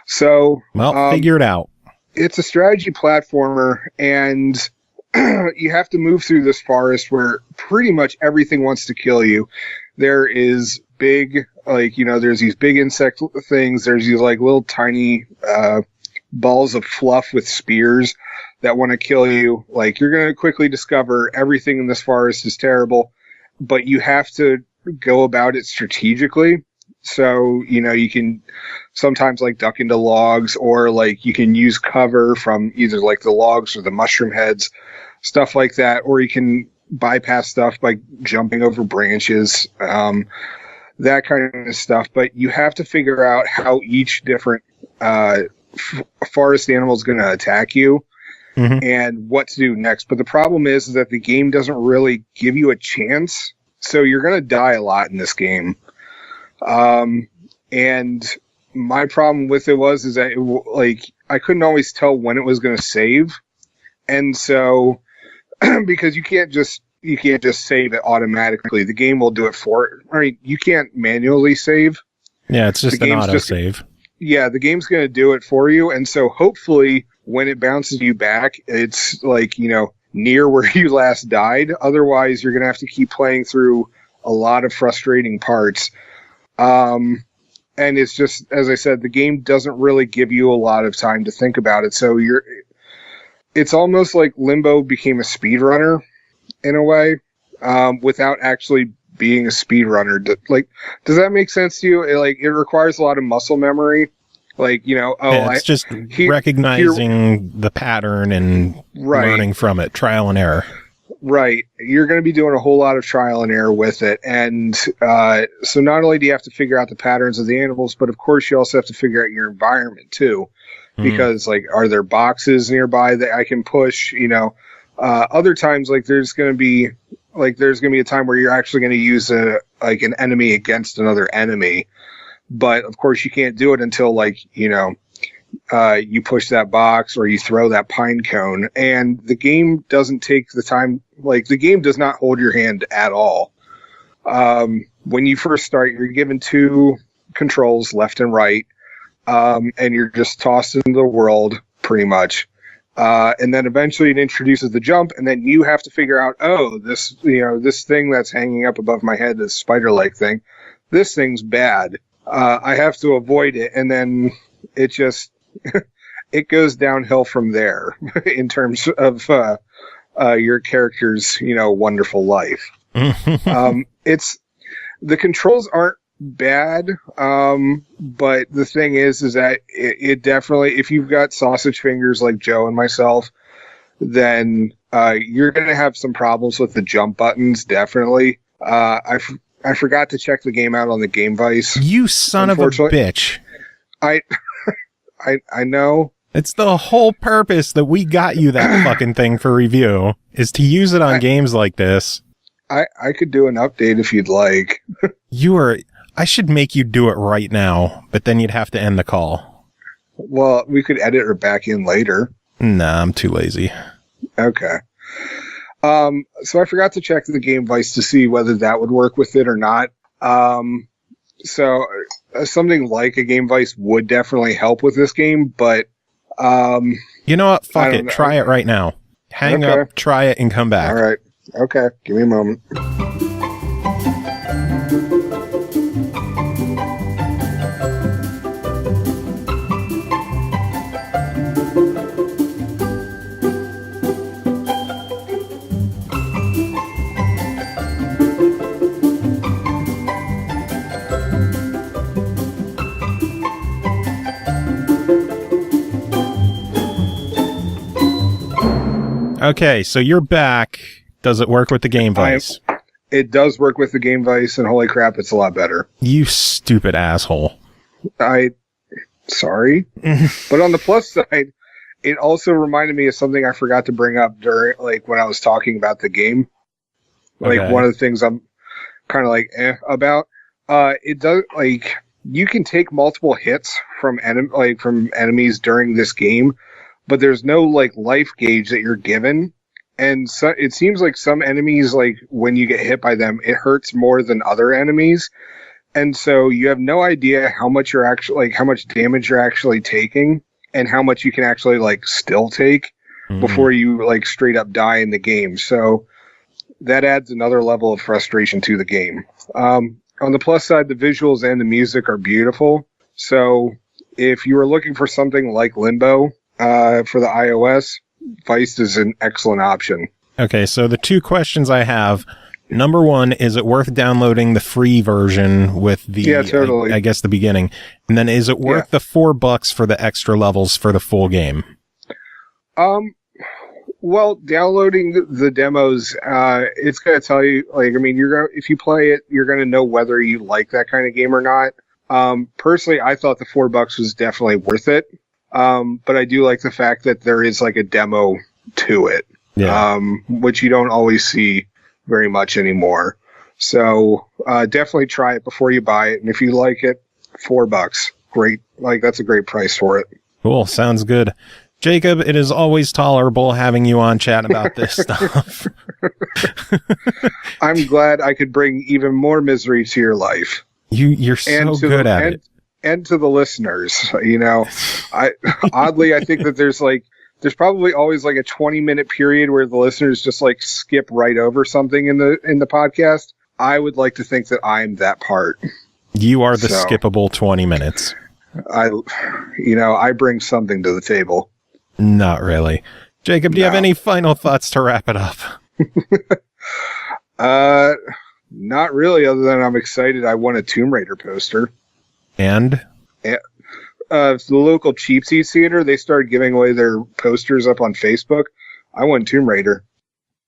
So, well, figure it out. It's a strategy platformer, and you have to move through this forest where pretty much everything wants to kill you. There is big, like, there's these big insect things. There's these, like, little tiny balls of fluff with spears that want to kill you. Like, you're going to quickly discover everything in this forest is terrible, but you have to go about it strategically. So, you can sometimes, like, duck into logs, or, like, you can use cover from either, like, the logs or the mushroom heads, stuff like that, or you can bypass stuff by jumping over branches, that kind of stuff. But you have to figure out how each different forest animal is going to attack you. Mm-hmm. And what to do next. But the problem is that the game doesn't really give you a chance, so you're going to die a lot in this game. And my problem with it is that I couldn't always tell when it was going to save, and so because you can't just save it automatically. The game will do it for it. I mean, you can't manually save. Yeah, it's just an auto save. Yeah, the game's going to do it for you, and so hopefully when it bounces you back, it's like, near where you last died. Otherwise, you're going to have to keep playing through a lot of frustrating parts. And it's just, as I said, the game doesn't really give you a lot of time to think about it. So it's almost like Limbo became a speedrunner in a way, without actually being a speedrunner. Like, does that make sense to you? It requires a lot of muscle memory. It's just recognizing the pattern and learning from it, trial and error. Right. You're going to be doing a whole lot of trial and error with it. And so not only do you have to figure out the patterns of the animals, but of course you also have to figure out your environment too. Because are there boxes nearby that I can push? Other times, there's going to be a time where you're actually going to use an enemy against another enemy. But of course you can't do it until you push that box or you throw that pine cone, and the game doesn't take the time. The game does not hold your hand at all. When you first start, you're given 2 controls, left and right, and you're just tossed into the world pretty much. And then eventually it introduces the jump, and then you have to figure out, this thing that's hanging up above my head, this spider-like thing, this thing's bad. I have to avoid it, and then it just it goes downhill from there in terms of your character's wonderful life. It's the controls aren't bad, but the thing is that it definitely, if you've got sausage fingers like Joe and myself, then you're going to have some problems with the jump buttons. Definitely. I forgot to check the game out on the Game Vice. You son of a bitch. I know. It's the whole purpose that we got you that fucking thing for review, is to use it on games like this. I could do an update if you'd like. I should make you do it right now, but then you'd have to end the call. Well, we could edit her back in later. Nah, I'm too lazy. Okay. So I forgot to check the Game Vice to see whether that would work with it or not. So something like a Game Vice would definitely help with this game, but you know what? Fuck it. Try it right now. Hang up, try it, and come back. All right. Okay. Give me a moment. Okay, so you're back. Does it work with the Game Vice? It does work with the Game Vice, and holy crap, it's a lot better. You stupid asshole. Sorry. But on the plus side, it also reminded me of something I forgot to bring up during, when I was talking about the game. One of the things I'm kind of about. It does, you can take multiple hits from enemies during this game, but there's no life gauge that you're given, and so it seems like some enemies, when you get hit by them, it hurts more than other enemies, and so you have no idea how much you're actually how much damage you're actually taking, and how much you can actually still take before you straight up die in the game. So that adds another level of frustration to the game. On the plus side, the visuals and the music are beautiful. So if you were looking for something like Limbo, for the iOS, FEIST is an excellent option. Okay, so the 2 questions I have. Number 1, is it worth downloading the free version with the, totally. I guess the beginning? And then is it worth the $4 for the extra levels for the full game? Well, downloading the demos, it's going to tell you, if you play it, you're going to know whether you like that kind of game or not. Personally, I thought the $4 was definitely worth it. But I do like the fact that there is a demo to it, which you don't always see very much anymore. So definitely try it before you buy it, and if you like it, $4, great. That's a great price for it. Cool, sounds good. Jacob, it is always tolerable having you on chat about this stuff. I'm glad I could bring even more misery to your life. You're so good at it. And to the listeners, I think that there's there's probably always like a 20-minute period where the listeners just like skip right over something in the podcast. I would like to think that I'm that part. You are the skippable 20 minutes. I bring something to the table. Not really. Jacob, do you have any final thoughts to wrap it up? Not really, other than I'm excited I won a Tomb Raider poster. And? The local Cheapsies Theater, they started giving away their posters up on Facebook. I won Tomb Raider.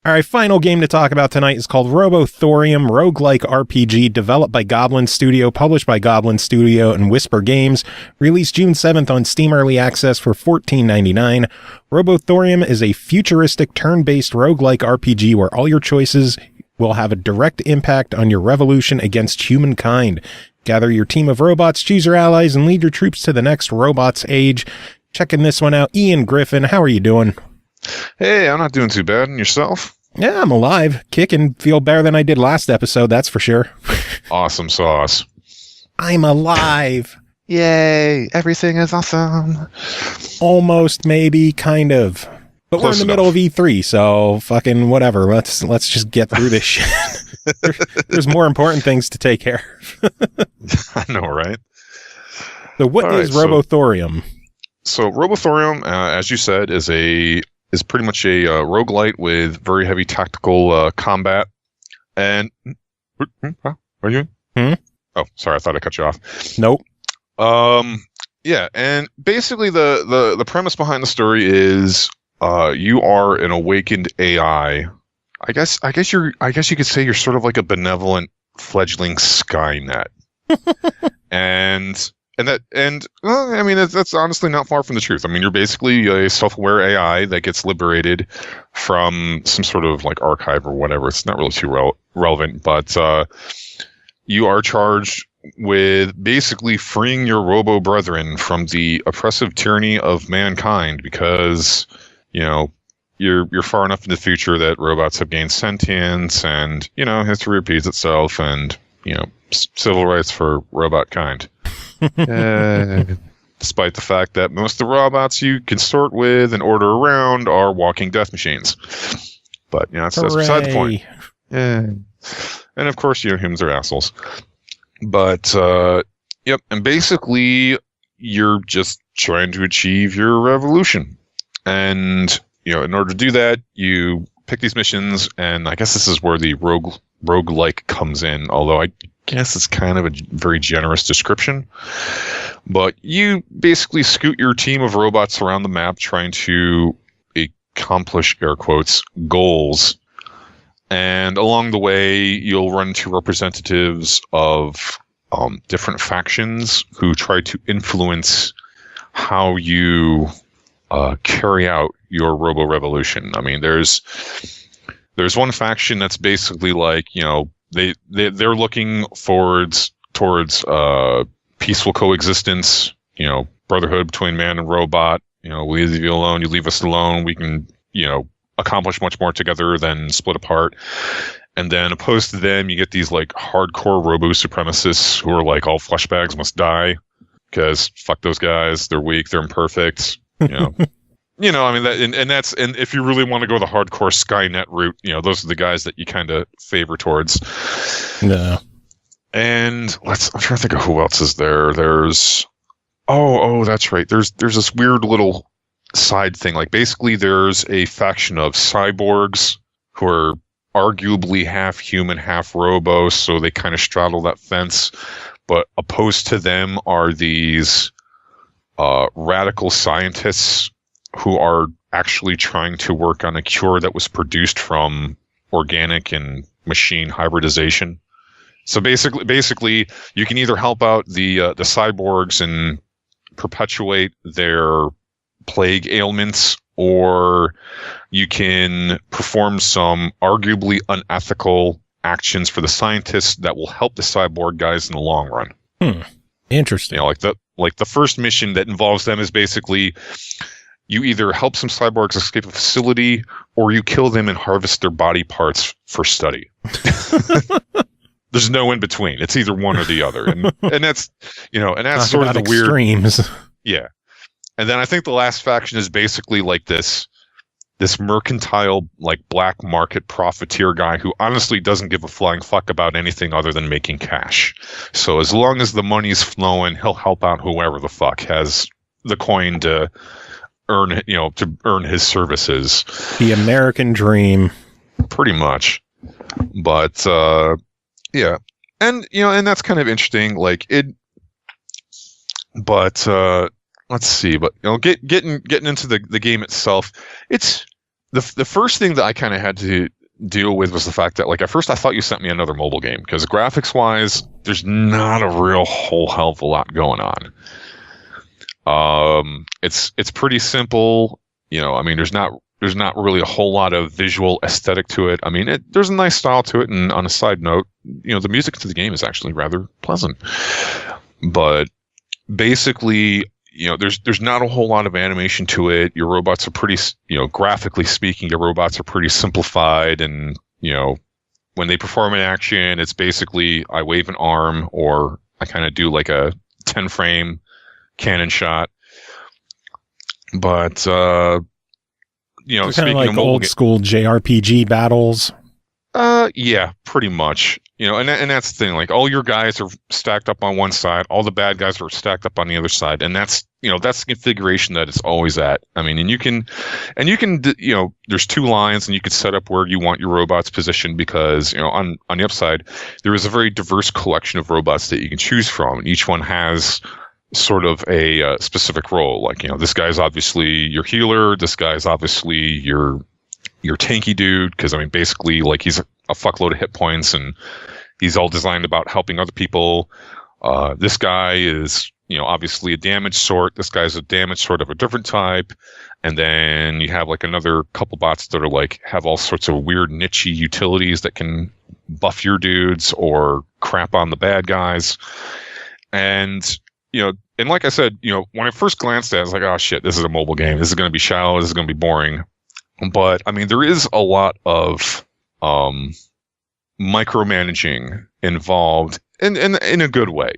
All right, final game to talk about tonight is called Robothorium, roguelike RPG, developed by Goblinz Studio, published by Goblinz Studio and WhipserGames, released June 7th on Steam Early Access for $14.99. Robothorium is a futuristic turn-based roguelike RPG where all your choices will have a direct impact on your revolution against humankind. Gather your team of robots, choose your allies, and lead your troops to the next robot's age. Checking this one out, Ian Griffin, how are you doing? Hey, I'm not doing too bad. And yourself? Yeah, I'm alive. Kicking. Feel better than I did last episode, that's for sure. Awesome sauce. I'm alive. Yay, everything is awesome. Almost, maybe, kind of. But Close we're in the middle of E3, so fucking whatever. Let's just get through this shit. There's more important things to take care of. I know, right? So what is Robothorium? So Robothorium, as you said, is pretty much a roguelite with very heavy tactical combat. And are you? Oh, sorry, I thought I cut you off. Nope. Yeah, and basically the premise behind the story is you are an awakened AI. I guess you could say you're sort of like a benevolent fledgling Skynet. I mean, that's honestly not far from the truth. I mean, you're basically a self-aware AI that gets liberated from some sort of like archive or whatever. It's not really too relevant, but you are charged with basically freeing your robo brethren from the oppressive tyranny of mankind because, you're far enough in the future that robots have gained sentience and, history repeats itself and, civil rights for robot kind. Despite the fact that most of the robots you consort with and order around are walking death machines. But, that's beside the point. Yeah. And of course, humans are assholes. But, yep. And basically, you're just trying to achieve your revolution. And, in order to do that, you pick these missions, and I guess this is where the roguelike comes in, although I guess it's kind of a very generous description. But you basically scoot your team of robots around the map trying to accomplish, air quotes, goals. And along the way, you'll run into representatives of different factions who try to influence how you carry out your robo-revolution. I mean, there's one faction that's basically like, they're looking towards peaceful coexistence, brotherhood between man and robot. We leave you alone, you leave us alone. We can, accomplish much more together than split apart. And then opposed to them, you get these like hardcore robo supremacists who are like all flesh bags must die because fuck those guys. They're weak. They're imperfect. I mean that, and if you really want to go the hardcore Skynet route, those are the guys that you kind of favor towards. No. And I'm trying to think of who else is there. There's, that's right. There's this weird little side thing. Like basically there's a faction of cyborgs who are arguably half human, half robo. So they kind of straddle that fence, but opposed to them are these radical scientists who are actually trying to work on a cure that was produced from organic and machine hybridization. So basically, you can either help out the cyborgs and perpetuate their plague ailments, or you can perform some arguably unethical actions for the scientists that will help the cyborg guys in the long run. Interesting. Like the first mission that involves them is basically you either help some cyborgs escape a facility or you kill them and harvest their body parts for study. There's no in between. It's either one or the other. And that's, and that's sort of the weird extremes. Yeah. And then I think the last faction is basically like this mercantile, like black market profiteer guy who honestly doesn't give a flying fuck about anything other than making cash. So as long as the money's flowing, he'll help out whoever the fuck has the coin to earn, to earn his services. The American dream. Pretty much. But, yeah. And, and that's kind of interesting. Like but, let's see, but getting into the game itself, it's the first thing that I kind of had to deal with was the fact that, like, at first I thought you sent me another mobile game because graphics wise, there's not a real whole hell of a lot going on. It's pretty simple, I mean, there's not really a whole lot of visual aesthetic to it. I mean, there's a nice style to it, and on a side note, the music to the game is actually rather pleasant, but basically, there's not a whole lot of animation to it. Your robots are pretty, graphically speaking, your robots are pretty simplified. And, when they perform an action, it's basically I wave an arm or I kind of do like a 10 frame cannon shot. But, kind of like old school JRPG battles. Yeah, pretty much. And that's the thing. Like, all your guys are stacked up on one side, all the bad guys are stacked up on the other side, and that's the configuration that it's always at. I mean, and you can, there's two lines, and you can set up where you want your robots positioned because, on the upside, there is a very diverse collection of robots that you can choose from, and each one has sort of a specific role. Like, this guy's obviously your healer, this guy's obviously your tanky dude, because I mean, basically, like, he's a fuckload of hit points, and he's all designed about helping other people. This guy is, obviously a damage sort. This guy's a damage sort of a different type. And then you have like another couple bots that are like, have all sorts of weird niche utilities that can buff your dudes or crap on the bad guys. And, and like I said, when I first glanced at it, I was like, oh shit, this is a mobile game. This is going to be shallow. This is going to be boring. But I mean, there is a lot of micromanaging involved in a good way,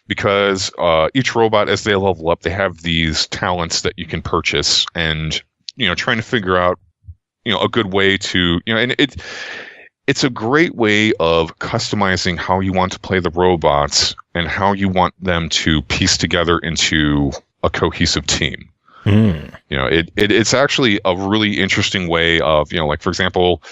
because each robot, as they level up, they have these talents that you can purchase, and trying to figure out a good way to and it's a great way of customizing how you want to play the robots and how you want them to piece together into a cohesive team. It's actually a really interesting way of, like, for example,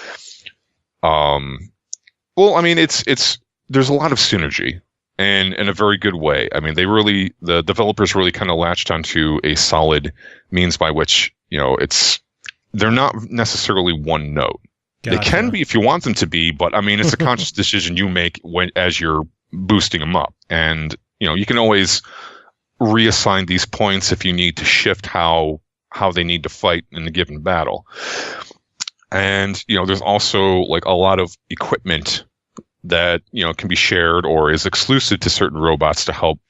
well, I mean, there's a lot of synergy, and in a very good way. I mean, the developers really kind of latched onto a solid means by which, they're not necessarily one note. Gotcha. They can be if you want them to be, but I mean, it's a conscious decision you make as you're boosting them up. And, you can always reassign these points if you need to shift how they need to fight in a given battle. And, there's also like a lot of equipment that, can be shared or is exclusive to certain robots to help,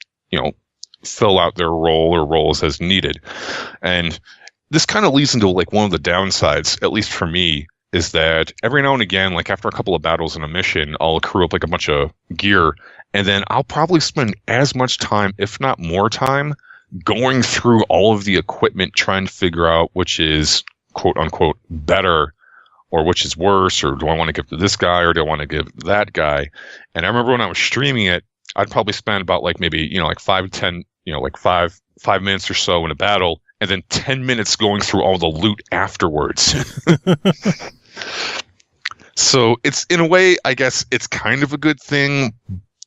fill out their role or roles as needed. And this kind of leads into like one of the downsides, at least for me, is that every now and again, like after a couple of battles in a mission, I'll accrue up like a bunch of gear, and then I'll probably spend as much time, if not more time, going through all of the equipment trying to figure out which is quote unquote better or which is worse, or do I want to give to this guy or do I want to give that guy? And I remember when I was streaming it, I'd probably spend about like maybe, like 5 to 10, like five minutes or so in a battle, and then 10 minutes going through all the loot afterwards. So it's, in a way, I guess it's kind of a good thing,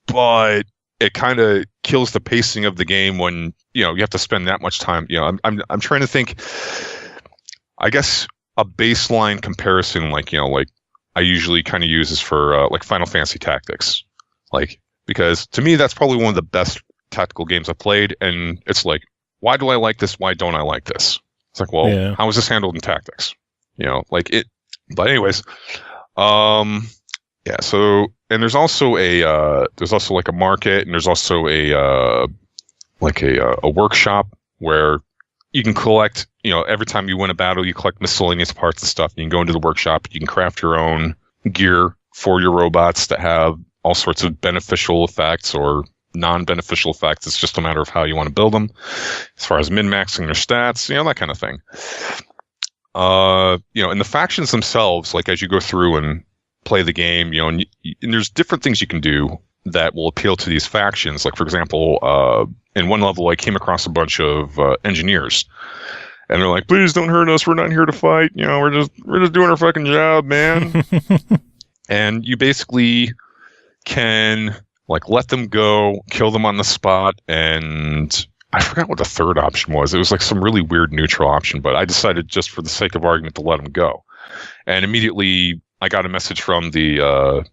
but it kind of kills the pacing of the game when, you have to spend that much time. I'm trying to think, I guess a baseline comparison, like I usually kind of use is for like Final Fantasy Tactics, like, because to me, that's probably one of the best tactical games I've played. And it's like, why do I like this? Why don't I like this? It's like, well, yeah. How is this handled in Tactics? Like it, but anyways, yeah. So, and there's also like a market, and there's also a workshop where you can collect, every time you win a battle, you collect miscellaneous parts and stuff. And you can go into the workshop, you can craft your own gear for your robots that have all sorts of beneficial effects or, non-beneficial effects. It's just a matter of how you want to build them, as far as min-maxing their stats, that kind of thing. And the factions themselves, like as you go through and play the game, and there's different things you can do that will appeal to these factions. Like, for example, in one level, I came across a bunch of engineers, and they're like, "Please don't hurt us. We're not here to fight. We're just doing our fucking job, man." And you basically can let them go, kill them on the spot, and I forgot what the third option was. It was like some really weird neutral option, but I decided just for the sake of argument to let them go. And immediately I got a message from the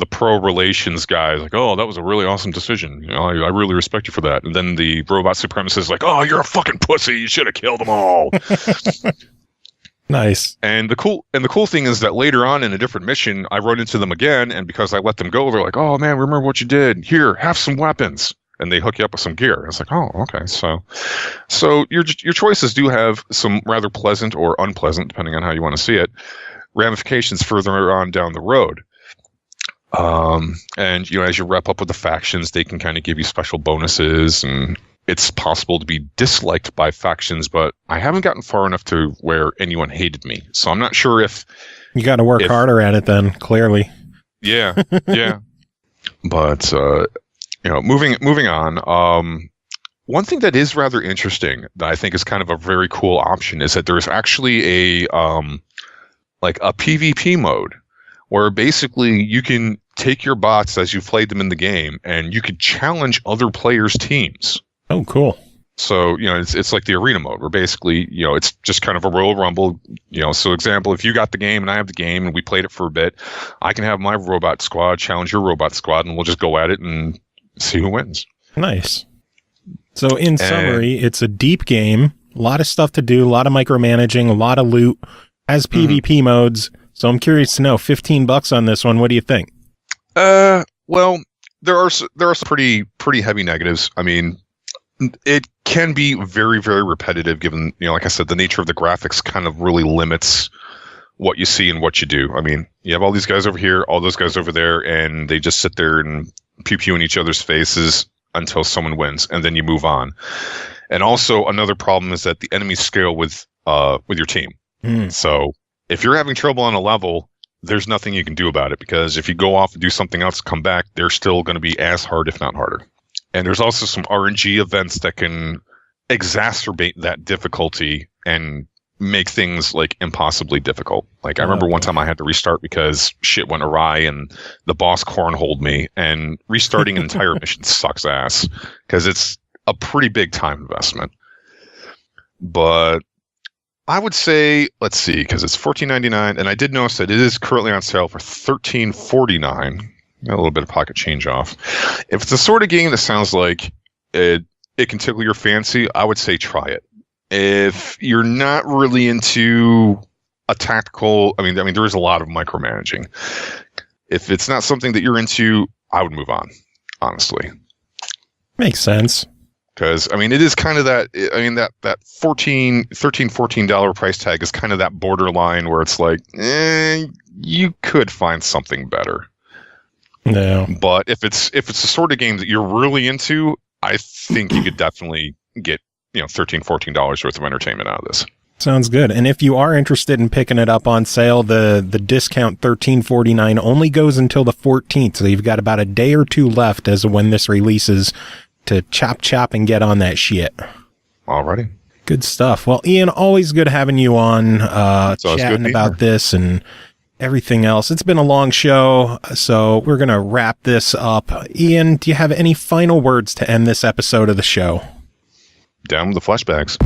pro relations guy, like, "Oh, that was a really awesome decision. I really respect you for that." And then the robot supremacist is like, "Oh, you're a fucking pussy. You should have killed them all." Nice. And the cool thing is that later on in a different mission, I run into them again, and because I let them go, they're like, "Oh man, remember what you did? Here, have some weapons." And they hook you up with some gear. It's like, oh, okay. So your choices do have some rather pleasant or unpleasant, depending on how you want to see it, ramifications further on down the road. And as you wrap up with the factions, they can kind of give you special bonuses, and it's possible to be disliked by factions, but I haven't gotten far enough to where anyone hated me. So I'm not sure if you got to work harder at it then, clearly. Yeah. Yeah. But, moving on, one thing that is rather interesting that I think is kind of a very cool option is that there's actually a PvP mode where basically you can take your bots as you've played them in the game and you could challenge other players' teams. Oh, cool. So, it's like the arena mode where basically, it's just kind of a Royal Rumble. So example, if you got the game and I have the game and we played it for a bit, I can have my robot squad challenge your robot squad and we'll just go at it and see who wins. Nice. So in summary, it's a deep game, a lot of stuff to do, a lot of micromanaging, a lot of loot, has PvP modes. So I'm curious to know, $15 on this one, what do you think? Well, there are some pretty heavy negatives. I mean, it can be very, very repetitive given, like I said, the nature of the graphics kind of really limits what you see and what you do. I mean, you have all these guys over here, all those guys over there, and they just sit there and pew-pew in each other's faces until someone wins, and then you move on. And also another problem is that the enemies scale with your team. So if you're having trouble on a level, there's nothing you can do about it, because if you go off and do something else, come back, they're still going to be as hard, if not harder. And there's also some RNG events that can exacerbate that difficulty and make things impossibly difficult. I remember one time I had to restart because shit went awry and the boss cornholed me, and restarting an entire mission sucks ass because it's a pretty big time investment. But I would say, let's see, because it's $14.99, and I did notice that it is currently on sale for $13.49. Got a little bit of pocket change off. If it's the sort of game that sounds like it can tickle your fancy, I would say try it. If you're not really into a tactical, I mean, there is a lot of micromanaging. If it's not something that you're into, I would move on, honestly. Makes sense. Because, it is kind of that, that $14 price tag is kind of that borderline where it's like, you could find something better. No. But if it's the sort of game that you're really into, I think you could definitely get, $13, $14 worth of entertainment out of this. Sounds good. And if you are interested in picking it up on sale, the discount $13.49 only goes until the 14th. So you've got about a day or two left as of when this releases to chop and get on that shit. Alrighty. Good stuff. Well, Ian, always good having you on, chatting about this and everything else. It's been a long show, so we're going to wrap this up. Ian, do you have any final words to end this episode of the show? Down with the flashbacks.